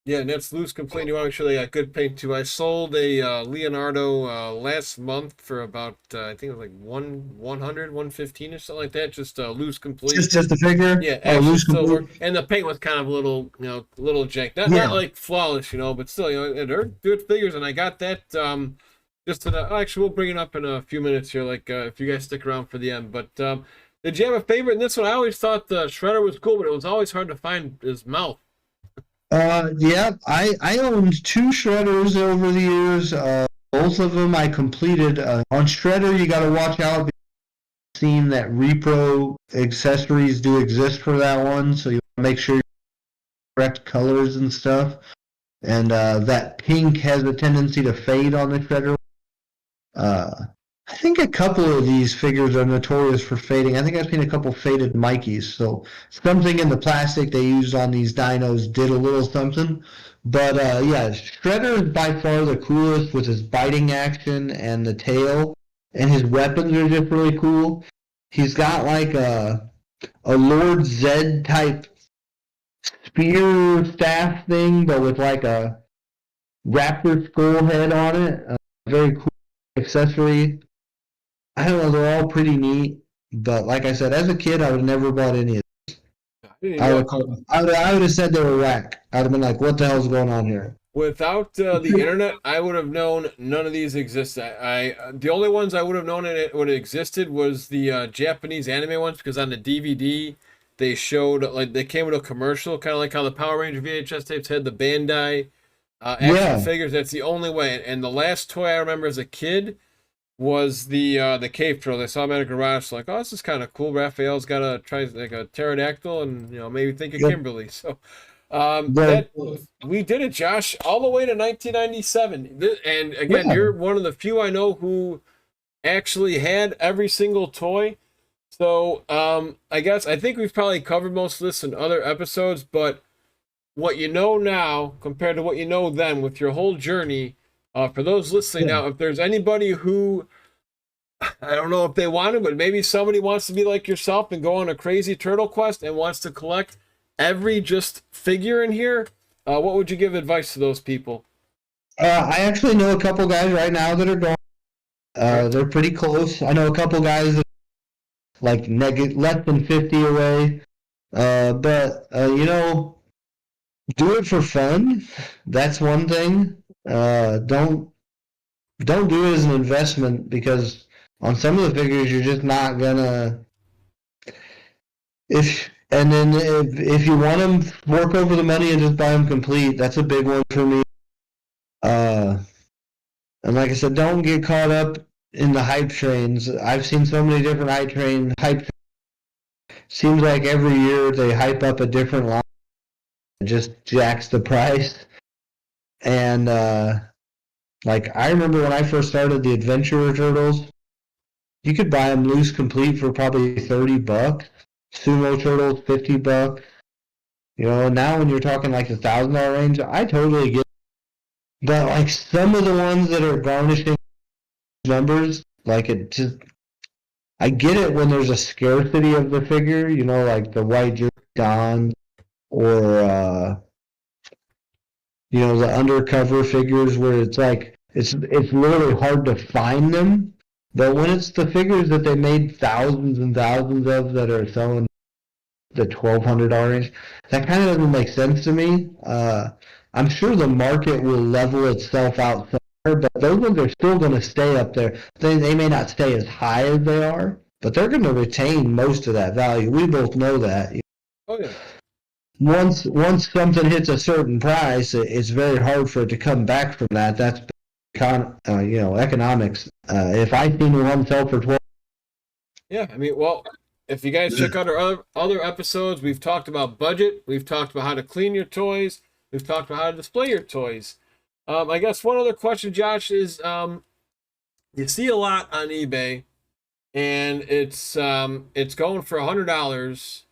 Yeah, and that's loose complete. You want to make sure they got good paint too. I sold a Leonardo last month for about I think it was like 100, 115 or something like that. Just loose complete. Just a figure. Yeah, Oh, actually loose still complete. work. And the paint was kind of a little, little jank. Not Yeah. like flawless, but still, they're good figures. And I got that just to the, actually we'll bring it up in a few minutes here. Like if you guys stick around for the end. But did you have a favorite in this one? I always thought the Shredder was cool, but it was always hard to find his mouth. Yeah, I owned two Shredders over the years. Both of them I completed. On Shredder, you got to watch out. Seen that repro accessories do exist for that one, so you make sure you correct colors and stuff. And that pink has a tendency to fade on the Shredder. Uh, I think a couple of these figures are notorious for fading. I think I've seen a couple faded Mikeys. So something in the plastic they used on these dinos did a little something. But yeah, Shredder is by far the coolest with his biting action and the tail. And his weapons are just really cool. He's got like a Lord Zed type spear staff thing, but with like a raptor skull head on it. A very cool accessory. I don't know, they're all pretty neat, but like I said, as a kid, I would have never bought any of them. I didn't even know. I would have said they were whack. I'd have been like, what the hell's going on here? Without the internet, I would have known none of these exist. The only ones I would have known it would have existed was the Japanese anime ones, because on the DVD they showed, like, they came with a commercial, kind of like how the Power Ranger VHS tapes had the Bandai action Yeah. figures. That's the only way. And the last toy I remember as a kid was the cave troll. They saw him at a garage, like, oh, this is kind of cool. Raphael's got a try like a pterodactyl, and maybe think of Yep. Kimberly. So The- that we did it, Josh, all the way to 1997. And again, Yeah. you're one of the few I know who actually had every single toy. So I think we've probably covered most of this in other episodes, but what you know now compared to what you know then with your whole journey, for those listening Yeah. now, if there's anybody who, I don't know if they want to, but maybe somebody wants to be like yourself and go on a crazy turtle quest and wants to collect every just figure in here, what would you give advice to those people? I actually know a couple guys right now that are going. They're pretty close. I know a couple guys that are like less than 50 away. But do it for fun. That's one thing. Don't do it as an investment, because on some of the figures you're just not gonna. If you want them, fork over the money and just buy them complete. That's a big one for me. And like I said, don't get caught up in the hype trains. I've seen so many different hype. Seems like every year they hype up a different line. It just jacks the price. And like I remember when I first started the Adventurer Turtles, you could buy them loose complete for probably $30. Sumo Turtles, $50. Now when you're talking like the $1,000 range, I totally get it. But like some of the ones that are garnishing numbers, like I get it when there's a scarcity of the figure, like the White Jersey Don, or the undercover figures where it's like it's literally hard to find them. But when it's the figures that they made thousands and thousands of that are selling the $1,200 range, that kind of doesn't make sense to me. I'm sure the market will level itself out somewhere, but those ones are still going to stay up there. They may not stay as high as they are, but they're going to retain most of that value. We both know that. Oh yeah. Once something hits a certain price, it's very hard for it to come back from that. That's economics. If I seen one sell for 12, Yeah, I mean, well, if you guys check out our other episodes, we've talked about budget, we've talked about how to clean your toys, we've talked about how to display your toys. I guess one other question, Josh, is you see a lot on eBay, and it's going for $100,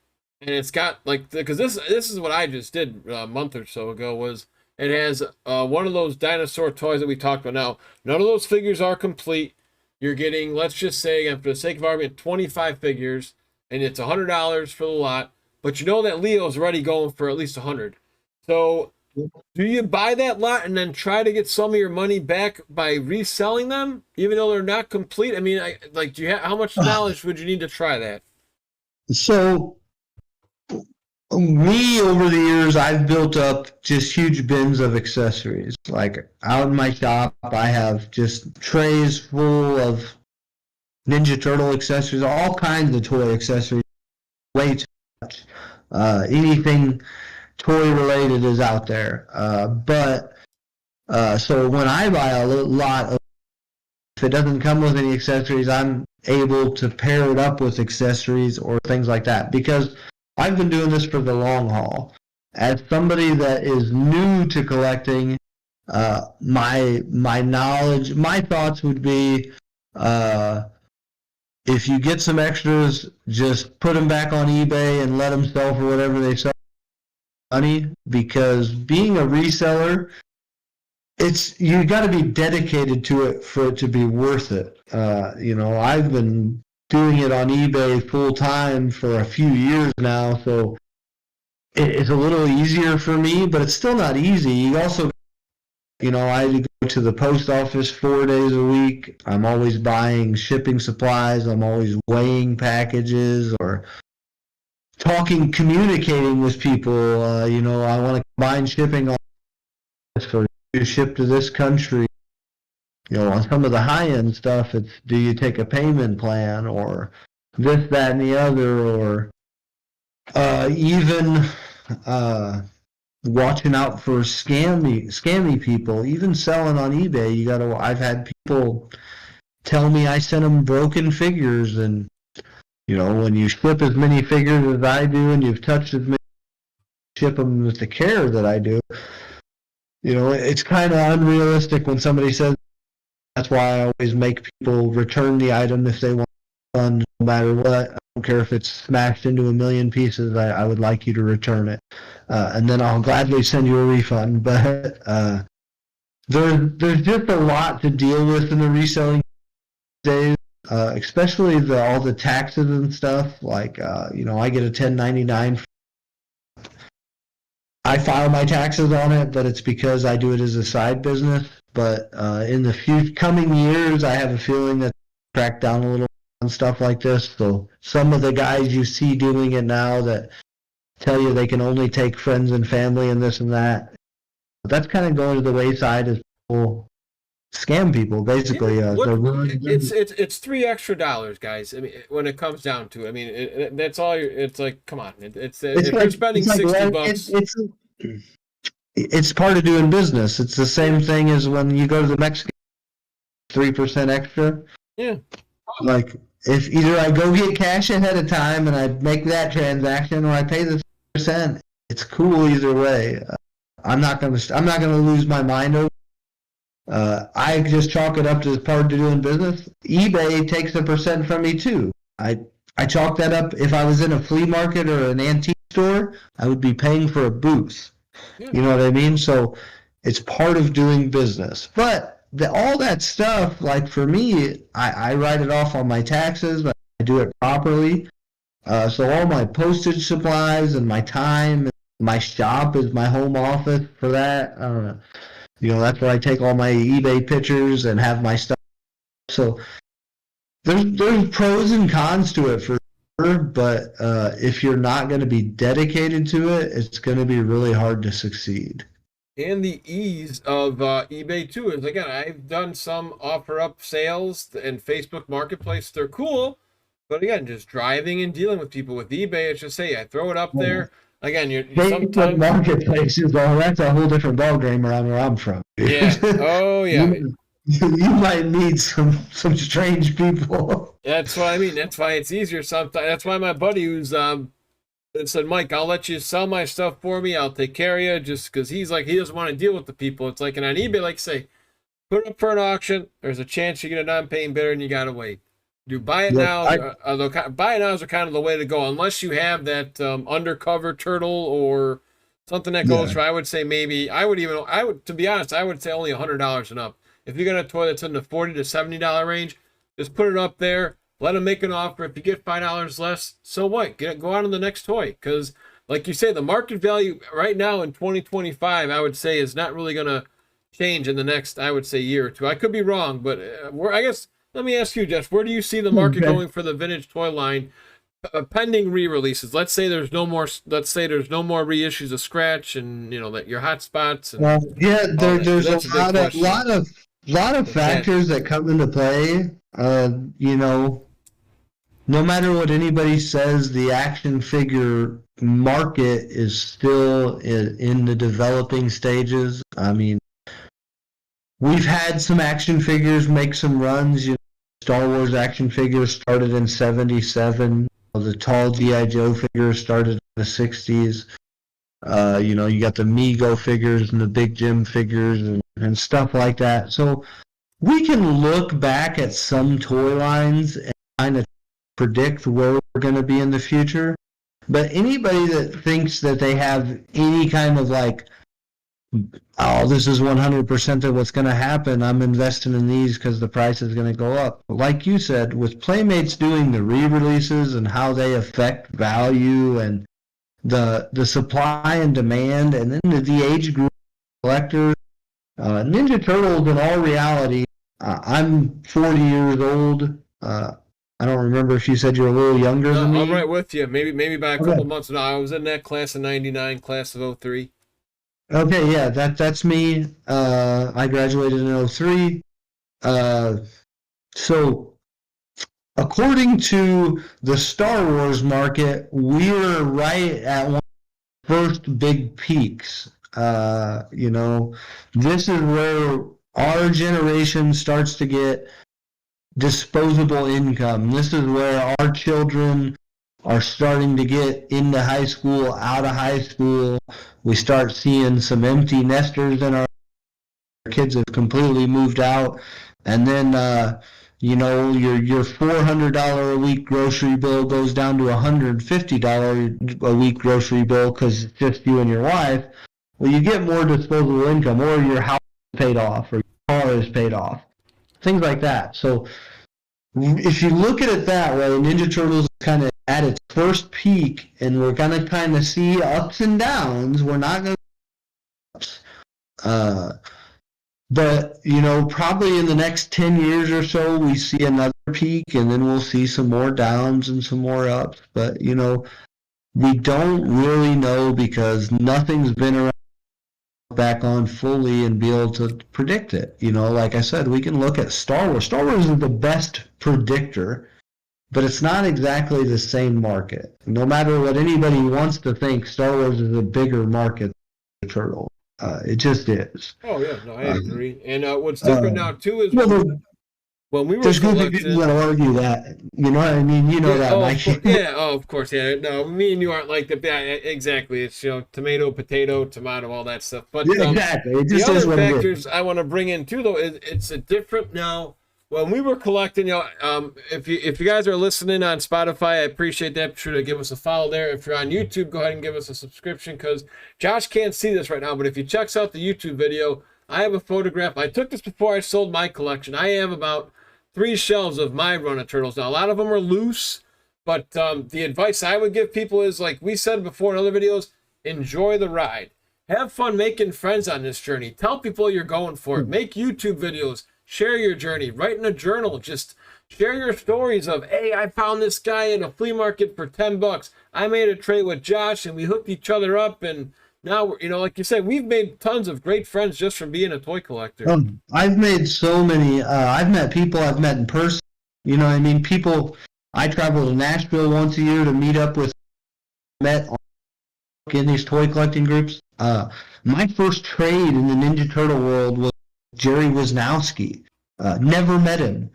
and it's got like, because this is what I just did a month or so ago, was it has one of those dinosaur toys that we talked about. Now, none of those figures are complete. you're getting, let's just say, again, for the sake of argument, 25 figures, and it's $100 for the lot, but you know that Leo's already going for at least 100. So do you buy that lot and then try to get some of your money back by reselling them, even though they're not complete? I mean, do you have, how much knowledge would you need to try that? So me, over the years, I've built up just huge bins of accessories. Like out in my shop, I have just trays full of Ninja Turtle accessories, all kinds of toy accessories, way too much. Anything toy related is out there. So when I buy a lot of, if it doesn't come with any accessories, I'm able to pair it up with accessories or things like that, because I've been doing this for the long haul. As somebody that is new to collecting, my knowledge, my thoughts would be, if you get some extras, just put them back on eBay and let them sell for whatever they sell money. Because being a reseller, you got to be dedicated to it for it to be worth it. I've been doing it on eBay full time for a few years now, so it's a little easier for me, but it's still not easy. You also, I go to the post office 4 days a week. I'm always buying shipping supplies. I'm always weighing packages or communicating with people. I want to combine shipping on for you ship to this country. On some of the high-end stuff, it's do you take a payment plan or this, that, and the other, or even watching out for scammy people. Even selling on eBay, I've had people tell me I sent them broken figures, and when you ship as many figures as I do, and you've touched as many, ship them with the care that I do. It's kind of unrealistic when somebody says. That's why I always make people return the item if they want refund, no matter what. I don't care if it's smashed into a million pieces. I would like you to return it, and then I'll gladly send you a refund. But there's just a lot to deal with in the reselling days, especially all the taxes and stuff. Like I get a 1099. I file my taxes on it, but it's because I do it as a side business. But in the coming years, I have a feeling that crack down a little on stuff like this. So some of the guys you see doing it now that tell you they can only take friends and family and this and that, that's kind of going to the wayside as people scam people, basically. It's $3 extra, guys. I mean, when it comes down to it, I mean, that's all. It's like, come on, if you're spending $60. It's part of doing business. It's the same thing as when you go to the Mexican, 3% extra. Yeah. Like, if either I go get cash ahead of time and I make that transaction, or I pay the 3%, it's cool either way. I'm not gonna lose my mind over. I just chalk it up to part of doing business. eBay takes a percent from me too. I chalk that up. If I was in a flea market or an antique store, I would be paying for a booth. Yeah. You know what I mean? So it's part of doing business. But all that stuff, like for me, I write it off on my taxes. I do it properly. So all my postage supplies and my time, my shop is my home office for that. I don't know. That's where I take all my eBay pictures and have my stuff. So there's pros and cons to it for sure, but if you're not going to be dedicated to it, it's going to be really hard to succeed. And the ease of eBay too is, again, I've done some offer up sales and Facebook Marketplace. They're cool, but again, just driving and dealing with people. With eBay, it's just, hey, I throw it up there. Again, Facebook Marketplaces, that's a whole different ballgame around where I'm from. Yeah. Oh yeah. You might need some strange people. That's what I mean. That's why it's easier sometimes. That's why my buddy who's said, Mike, I'll let you sell my stuff for me. I'll take care of you, just because he's like, he doesn't want to deal with the people. It's like, and on eBay, like say, put it up for an auction. There's a chance you get a non-paying bidder, and you gotta wait. Do buy it now. Buy it now is kind of the way to go, unless you have that undercover turtle or something that goes for. I would say maybe to be honest, I would say only $100 and up. If you're gonna a toy that's in the $40 to $70 range, Just put it up there. Let them make an offer. If you get $5 less, so what? Go on to the next toy. Because, like you say, the market value right now in 2025, I would say, is not really going to change in the next, I would say, year or two. I could be wrong, but I guess, let me ask you, Jeff, where do you see the market going for the vintage toy line pending re-releases? Let's say there's no more reissues of Scratch and, that your hot spots. And there's a lot of factors that come into play. No matter what anybody says, the action figure market is still in the developing stages. I mean, we've had some action figures make some runs. Star Wars action figures started in '77. The tall G.I. Joe figures started in the '60s. You got the Mego figures and the Big Jim figures and stuff like that. So we can look back at some toy lines and kind of predict where we're going to be in the future. But anybody that thinks that they have any kind of this is 100% of what's going to happen, I'm investing in these because the price is going to go up. Like you said, with Playmates doing the re-releases and how they affect value and the supply and demand, and then the age group collectors, Ninja Turtles in all reality, I'm 40 years old. I don't remember if you said you're a little younger than me. I'm right with you. Maybe by a couple months now. I was in that class of '99, class of '03. Okay, yeah, that's me. I graduated in '03. So according to the Star Wars market, we're right at one of the first big peaks. This is where our generation starts to get disposable income. This is where our children are starting to get into high school, out of high school. We start seeing some empty nesters in our kids have completely moved out. And then, your $400 a week grocery bill goes down to $150 a week grocery bill because it's just you and your wife. Well, you get more disposable income, or your house is paid off, or your car is paid off. Things like that. So if you look at it that way, Ninja Turtles is kind of at its first peak, and we're going to kind of see ups and downs. We're not going to... But, probably in the next 10 years or so, we see another peak, and then we'll see some more downs and some more ups. But, we don't really know because nothing's been around back on fully and be able to predict it. Like I said, we can look at Star Wars. Star Wars is the best predictor, but it's not exactly the same market. No matter what anybody wants to think, Star Wars is a bigger market than Turtle. It just is. Oh yeah, no, I agree. And what's different now too is when we were there's going to be people that argue that. You know what I mean? That, Mike. Of course, yeah. No, me and you aren't like that. Yeah, exactly. It's tomato, potato, tomato, all that stuff. But exactly. It just the is other what factors I want to bring in too, though, is it's a different now. When we were collecting, if you guys are listening on Spotify, I appreciate that. Be sure to give us a follow there. If you're on YouTube, go ahead and give us a subscription because Josh can't see this right now. But if he checks out the YouTube video, I have a photograph. I took this before I sold my collection. I have about 3 shelves of my run of turtles. Now, a lot of them are loose, but the advice I would give people is, like we said before in other videos, enjoy the ride. Have fun making friends on this journey. Tell people you're going for it. Make YouTube videos. Share your journey. Write in a journal. Just share your stories of, hey, I found this guy in a flea market for $10. I made a trade with Josh, and we hooked each other up, and now, like you said, we've made tons of great friends just from being a toy collector. I've made so many. I've met people I've met in person. People. I travel to Nashville once a year to meet up with. Met in these toy collecting groups. My first trade in the Ninja Turtle world was Jerry Wisnowski. Never met him.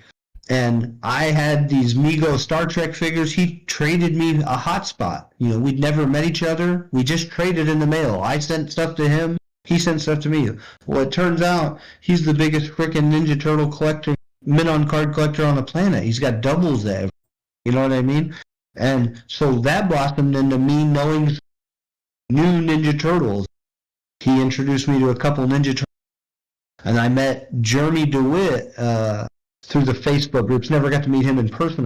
And I had these Mego Star Trek figures. He traded me a hotspot. We'd never met each other. We just traded in the mail. I sent stuff to him. He sent stuff to me. Well, it turns out he's the biggest frickin' Ninja Turtle collector, mint-on card collector on the planet. He's got doubles there. You know what I mean? And so that blossomed into me knowing new Ninja Turtles. He introduced me to a couple Ninja Turtles. And I met Jeremy DeWitt through the Facebook groups. Never got to meet him in person,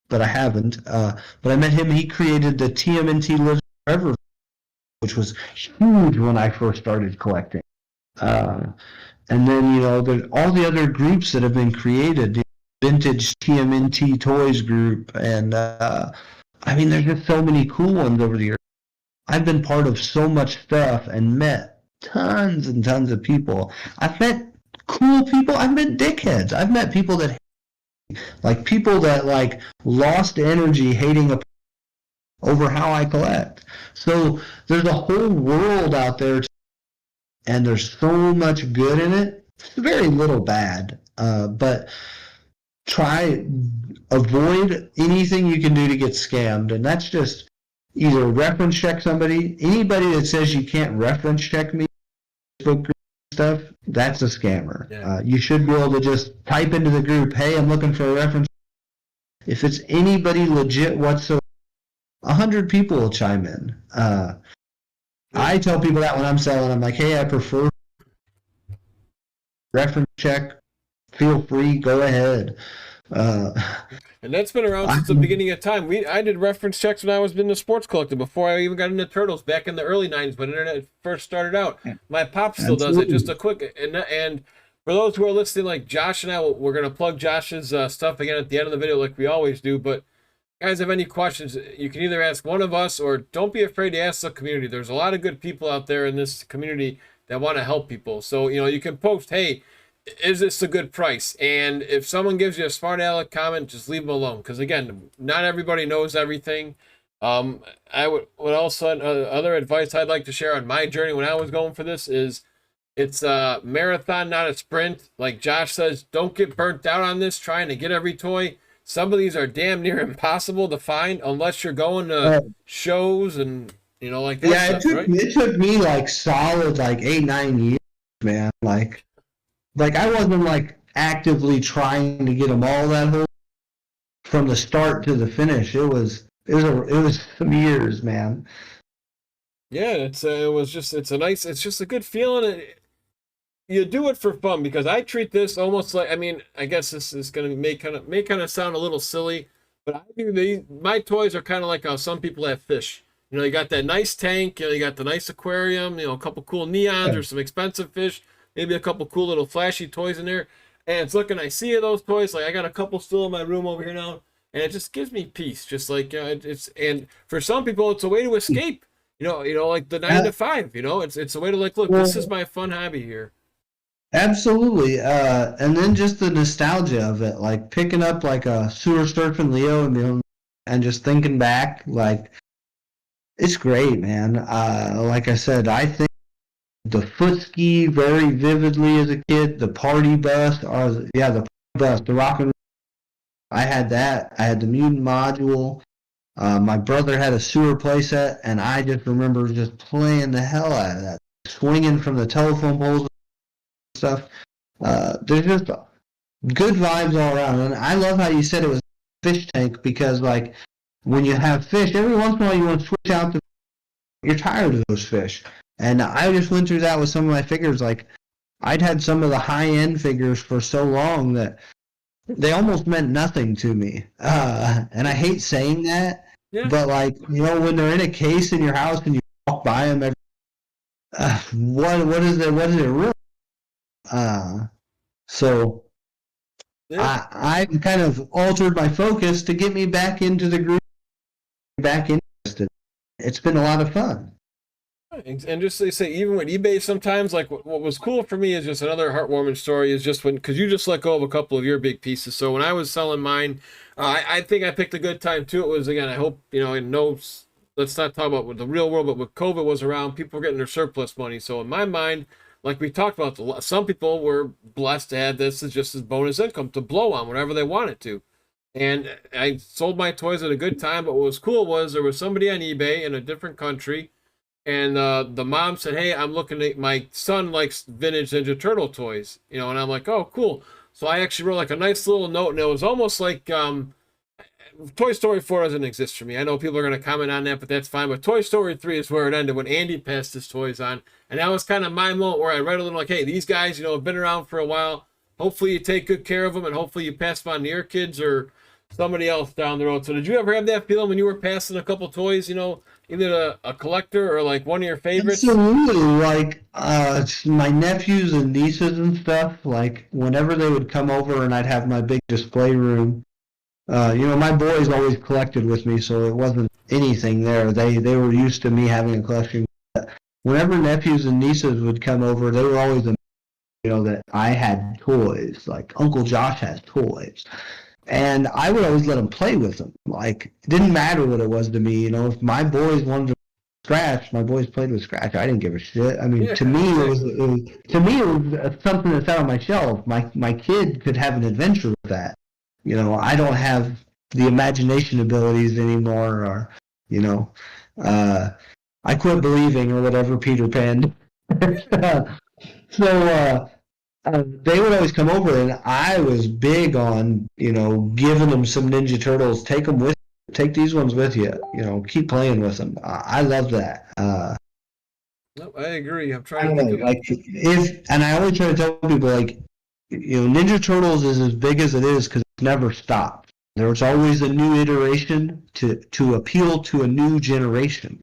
but I haven't. But I met him. He created the TMNT Lives Forever, which was huge when I first started collecting. And then, there's all the other groups that have been created, the Vintage TMNT Toys group. And, there's just so many cool ones over the years. I've been part of so much stuff and met tons and tons of people. I've met cool people. I've met dickheads. I've met people that lost energy hating over how I collect. So there's a whole world out there, and there's so much good in it. Very little bad, but avoid anything you can do to get scammed, and that's just either reference check somebody. Anybody that says you can't reference check me, Facebook group stuff, that's a scammer. Yeah. You should be able to just type into the group, hey, I'm looking for a reference. If it's anybody legit whatsoever, 100 people will chime in. I tell people that when I'm selling, I'm like, hey, I prefer reference check. Feel free, go ahead. And that's been around since the beginning of time. I did reference checks when I was in the sports collector before I even got into turtles back in the early 90s when internet first started out. My pop still does it. Just a quick and for those who are listening, like Josh and I, we're going to plug Josh's stuff again at the end of the video like we always do. But guys have any questions, you can either ask one of us or don't be afraid to ask the community. There's a lot of good people out there in this community that want to help people. So, you can post, hey, is this a good price? And if someone gives you a smart aleck comment, just leave them alone. Because again, not everybody knows everything. I would also, other advice I'd like to share on my journey when I was going for this is it's a marathon, not a sprint. Like Josh says, don't get burnt out on this trying to get every toy. Some of these are damn near impossible to find unless you're going to shows and, like that. Yeah, stuff, it took me solid 8-9 years, man. I wasn't actively trying to get them all that whole from the start to the finish. It was some years, man. Yeah, it's a good feeling. You do it for fun because I treat this almost like, I guess this is going to may kind of sound a little silly, but I do my toys are kind of like how some people have fish. You got that nice tank, you got the nice aquarium, a couple cool neons or some expensive fish, maybe a couple cool little flashy toys in there. And I see those toys. I got a couple still in my room over here now, and it just gives me peace. Just and for some people, it's a way to escape. Like the 9 to 5. It's a way to look. This is my fun hobby here. Absolutely. And then just the nostalgia of it, picking up a sewer surfing Leo and just thinking back, it's great, man. Like I said, I think the foot ski very vividly as a kid, the party bus, the party bus, the rock and roll. I had that. I had the Mutant module. My brother had a sewer playset, and I just remember just playing the hell out of that, swinging from the telephone poles and stuff. There's just good vibes all around, and I love how you said it was a fish tank because, when you have fish, every once in a while you want to switch out you're tired of those fish. And I just went through that with some of my figures. I'd had some of the high-end figures for so long that they almost meant nothing to me. And I hate saying that, but when they're in a case in your house and you walk by them, what is it really? So I've kind of altered my focus to get me back into the group, back interested. It's been a lot of fun. And just they say, even with eBay, sometimes what was cool for me is just another heartwarming story is just because you just let go of a couple of your big pieces. So when I was selling mine, I think I picked a good time too. It was, again, I hope, let's not talk about the real world, but when COVID was around, people were getting their surplus money. So in my mind, like we talked about, some people were blessed to have this as just as bonus income to blow on whatever they wanted to. And I sold my toys at a good time, but what was cool was there was somebody on eBay in a different country, and the mom said, hey, I'm looking at, my son likes vintage Ninja Turtle toys, and I'm like, oh, cool. So I actually wrote a nice little note, and it was almost like Toy Story 4 doesn't exist for me. I know people are going to comment on that, but that's fine. But Toy Story 3 is where it ended when Andy passed his toys on. And that was kind of my moment where I read a little hey, these guys, have been around for a while. hopefully you take good care of them, and hopefully you pass them on to your kids or somebody else down the road. So did you ever have that feeling when you were passing a couple toys, either a collector or like one of your favorites? Absolutely. Like my nephews and nieces and stuff, like whenever they would come over and I'd have my big display room, my boys always collected with me, so it wasn't anything there. They were used to me having a collection. Whenever nephews and nieces would come over, they were always that I had toys. Like Uncle Josh has toys. And I would always let them play with them. Like, it didn't matter what it was to me. If my boys wanted to scratch, my boys played with scratch. I didn't give a shit. I mean, to me, it was something that's out on my shelf. My kid could have an adventure with that. I don't have the imagination abilities anymore, or I quit believing or whatever Peter Pan. So they would always come over, and I was big on, giving them some Ninja Turtles. Take these ones with you. Keep playing with them. I love that. No, I agree. I'm trying to think of and I always try to tell people, like, Ninja Turtles is as big as it is because it's never stopped. There's always a new iteration to appeal to a new generation.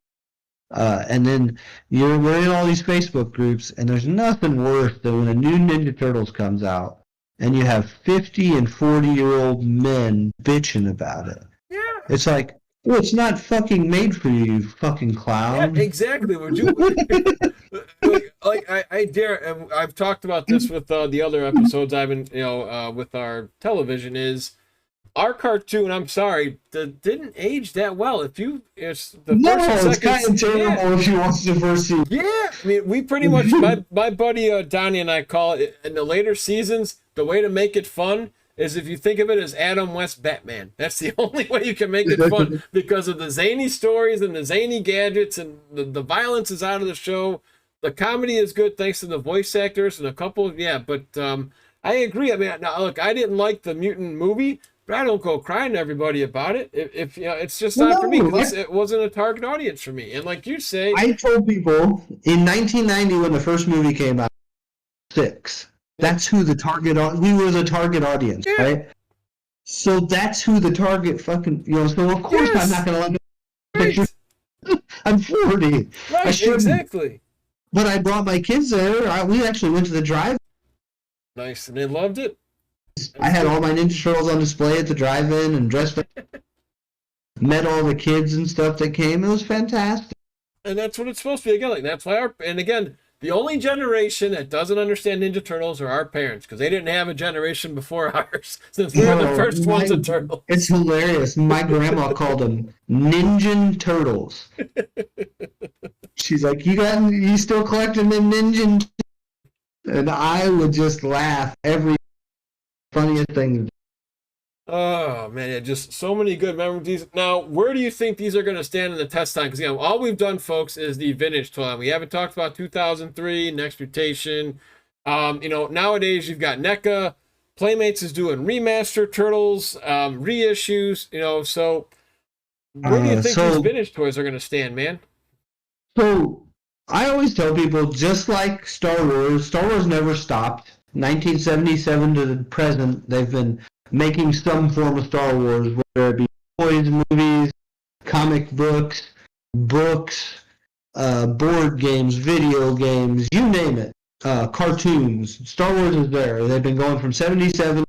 And then we're in all these Facebook groups, and there's nothing worse than when a new Ninja Turtles comes out, and you have 50 and 40-year-old men bitching about it. Yeah. It's like, well, it's not fucking made for you, you fucking clown. Yeah, exactly. Would you I dare, and I've talked about this with the other episodes I've been, with our television, is our cartoon, I'm sorry, didn't age that well. It's the it's kind of terrible if you watch the first season. Yeah, I mean, we pretty much, my buddy Donnie and I call it, in the later seasons, the way to make it fun is if you think of it as Adam West Batman. That's the only way you can make it fun, because of the zany stories and the zany gadgets, and the violence is out of the show. The comedy is good thanks to the voice actors and a couple, but I agree. I mean, now, look, I didn't like the Mutant movie, but I don't go crying to everybody about it. If it's just not for me, because it wasn't a target audience for me. And like you say, I told people in 1990 when the first movie came out, 6. That's who the target. We were the target audience, right? So that's who the target fucking. So of course I'm not gonna let pictures. I'm 40. Right, exactly. But I brought my kids there. We actually went to the drive. Nice, and they loved it. I had all my Ninja Turtles on display at the drive-in and dressed. Met all the kids and stuff that came. It was fantastic. And that's what it's supposed to be. Again, that's why the only generation that doesn't understand Ninja Turtles are our parents, because they didn't have a generation before ours, since we were the first ones of Turtles. It's hilarious. My grandma called them Ninja Turtles. She's like, you still collecting them Ninja? And I would just laugh every funniest thing. Oh man, just so many good memories. Now, where do you think these are going to stand in the test time? Because all we've done, folks, is the vintage toy. We haven't talked about 2003 Next Mutation. Nowadays you've got NECA. Playmates is doing remaster Turtles, reissues. So where do you think these vintage toys are going to stand, man? So I always tell people, just like Star Wars never stopped. 1977 to the present, they've been making some form of Star Wars, whether it be toys, movies, comic books, board games, video games, you name it, cartoons. Star Wars is there. They've been going from 77,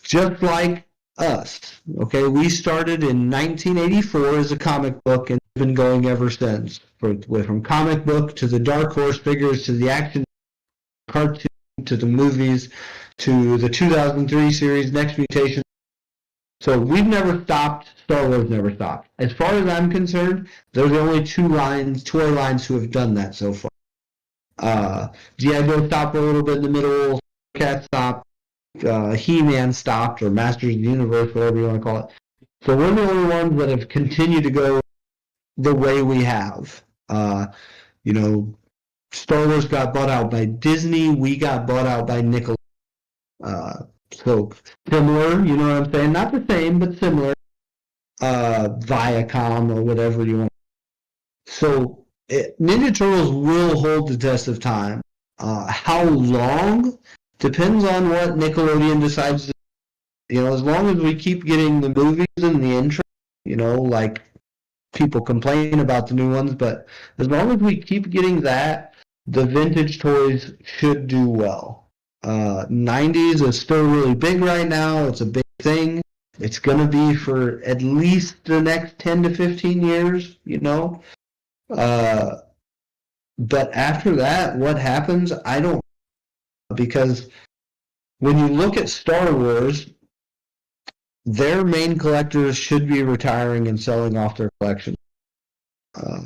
just like us. Okay, we started in 1984 as a comic book, and been going ever since. From comic book to the Dark Horse figures to the action cartoon to the movies to the 2003 series Next Mutation. So we've never stopped. Star Wars never stopped. As far as I'm concerned, there's only 2 toy lines who have done that so far. G.I. Joe stopped a little bit in the middle. Cat stopped. He-Man stopped, or Masters of the Universe, whatever you want to call it. So we're the only ones that have continued to go the way we have. Star Wars got bought out by Disney. We got bought out by Nickelodeon. So similar, you know what I'm saying? Not the same, but similar. Viacom or whatever you want. So Ninja Turtles will hold the test of time. How long depends on what Nickelodeon decides to, as long as we keep getting the movies and the intro, like people complain about the new ones, but as long as we keep getting that, the vintage toys should do well. 90s is still really big right now. It's a big thing. It's going to be for at least the next 10 to 15 years, but after that, what happens? I don't, because when you look at Star Wars, their main collectors should be retiring and selling off their collection.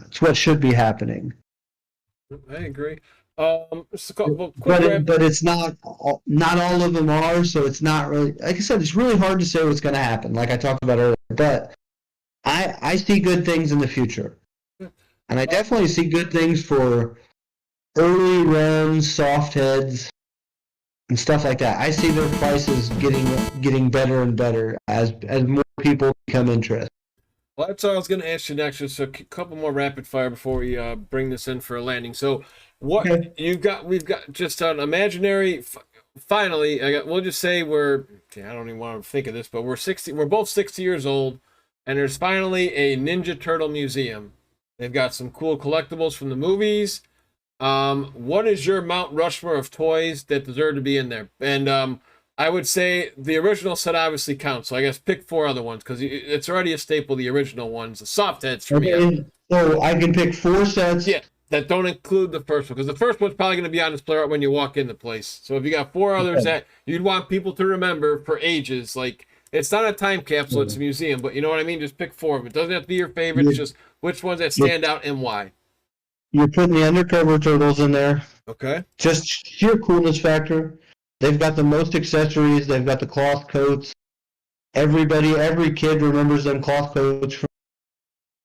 It's what should be happening. I agree. But it's not all of them are, so it's not really, like I said, it's really hard to say what's going to happen, like I talked about earlier. But I see good things in the future, and I definitely see good things for early runs, soft heads, and stuff like that. I see their prices getting better and better as more people become interested. Well, that's what I was going to ask you next. Just a couple more rapid fire before we bring this in for a landing. So, what we've got just an imaginary. Finally, we'll just say I don't even want to think of this, but we're 60. We're both 60 years old, and there's finally a Ninja Turtle museum. They've got some cool collectibles from the movies. What is your Mount Rushmore of toys that deserve to be in there? And I would say the original set obviously counts. So I guess pick 4 other ones because it's already a staple. The original ones, the soft heads for me. So I can pick 4 sets. Yeah, that don't include the first one because the first one's probably going to be on display right when you walk in the place. So if you got 4 others that you'd want people to remember for ages, like it's not a time capsule, it's a museum, but you know what I mean. Just pick 4 of them. It doesn't have to be your favorite. It's just which ones that stand out and why. You're putting the undercover turtles in there. Okay. Just sheer coolness factor. They've got the most accessories. They've got the cloth coats. Every kid remembers them cloth coats.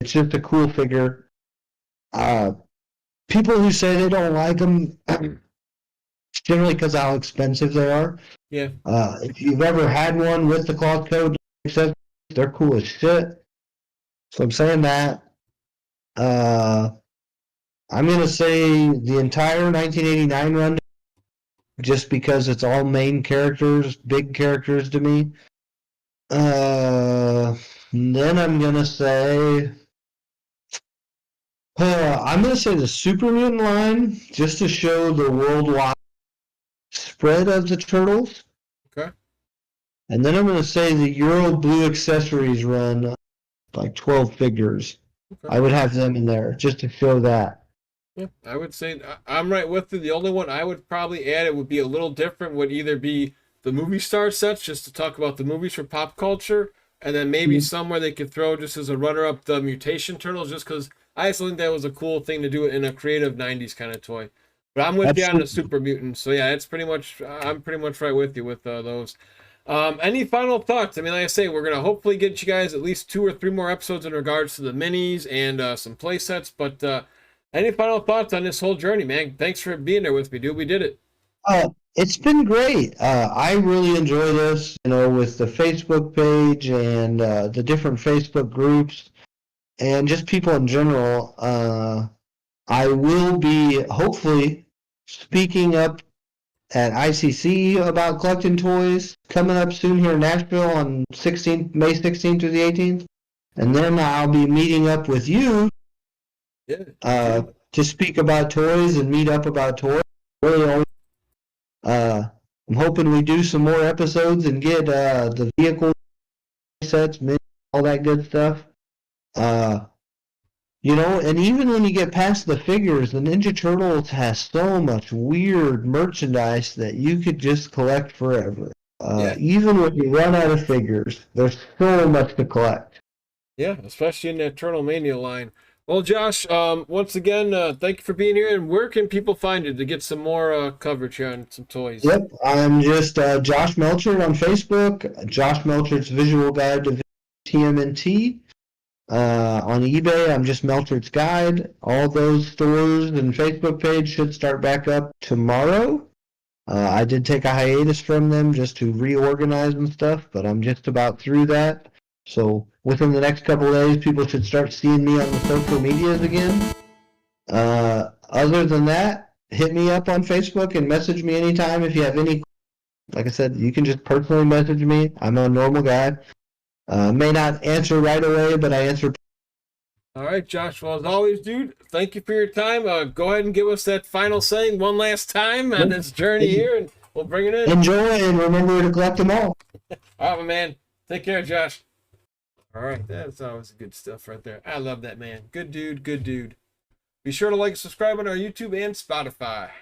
It's just a cool figure. People who say they don't like them, it's generally because of how expensive they are. Yeah. If you've ever had one with the cloth coat, they're cool as shit. So I'm saying that. I'm going to say the entire 1989 run, just because it's all main characters, big characters to me. Then I'm going to say the Super Mutant line, just to show the worldwide spread of the Turtles. Okay. And then I'm going to say the Euro Blue accessories run, like 12 figures. Okay. I would have them in there just to show that. Yeah, I would say I'm right with you. The only one I would probably add, it would be a little different, would either be the movie star sets, just to talk about the movies for pop culture, and then maybe somewhere they could throw just as a runner-up the Mutation Turtles, just because I just think that was a cool thing to do it in a creative 90s kind of toy. But I'm with you on the Super Mutants. So yeah, I'm pretty much right with you with those. Any final thoughts? I mean, like I say, we're going to hopefully get you guys at least 2 or 3 more episodes in regards to the minis and some play sets, but any final thoughts on this whole journey, man? Thanks for being there with me, dude. We did it. It's been great. I really enjoy this, with the Facebook page and the different Facebook groups and just people in general. I will be hopefully speaking up at ICC about collecting toys coming up soon here in Nashville on May 16th through the 18th. And then I'll be meeting up with you to speak about toys and meet up about toys. Really, I'm hoping we do some more episodes and get the vehicle sets, all that good stuff. And even when you get past the figures, the Ninja Turtles has so much weird merchandise that you could just collect forever. Even when you run out of figures, there's so much to collect. Yeah, especially in that Turtle Mania line. Well, Josh, once again, thank you for being here. And where can people find you to get some more coverage here on some toys? Yep, I'm just Josh Melchert on Facebook. Josh Melchert's Visual Guide to TMNT. On eBay, I'm just Melchert's Guide. All those stores and Facebook page should start back up tomorrow. I did take a hiatus from them just to reorganize and stuff, but I'm just about through that. So within the next couple of days, people should start seeing me on the social medias again. Other than that, hit me up on Facebook and message me anytime if you have any. Like I said, you can just personally message me. I'm a normal guy. May not answer right away, but I answer. All right, Josh. Well, as always, dude, thank you for your time. Go ahead and give us that final saying one last time on this journey here, and we'll bring it in. Enjoy and remember to collect them all. All right, my man. Take care, Josh. All right, that's always good stuff right there. I love that man. Good dude, good dude. Be sure to like and subscribe on our YouTube and Spotify.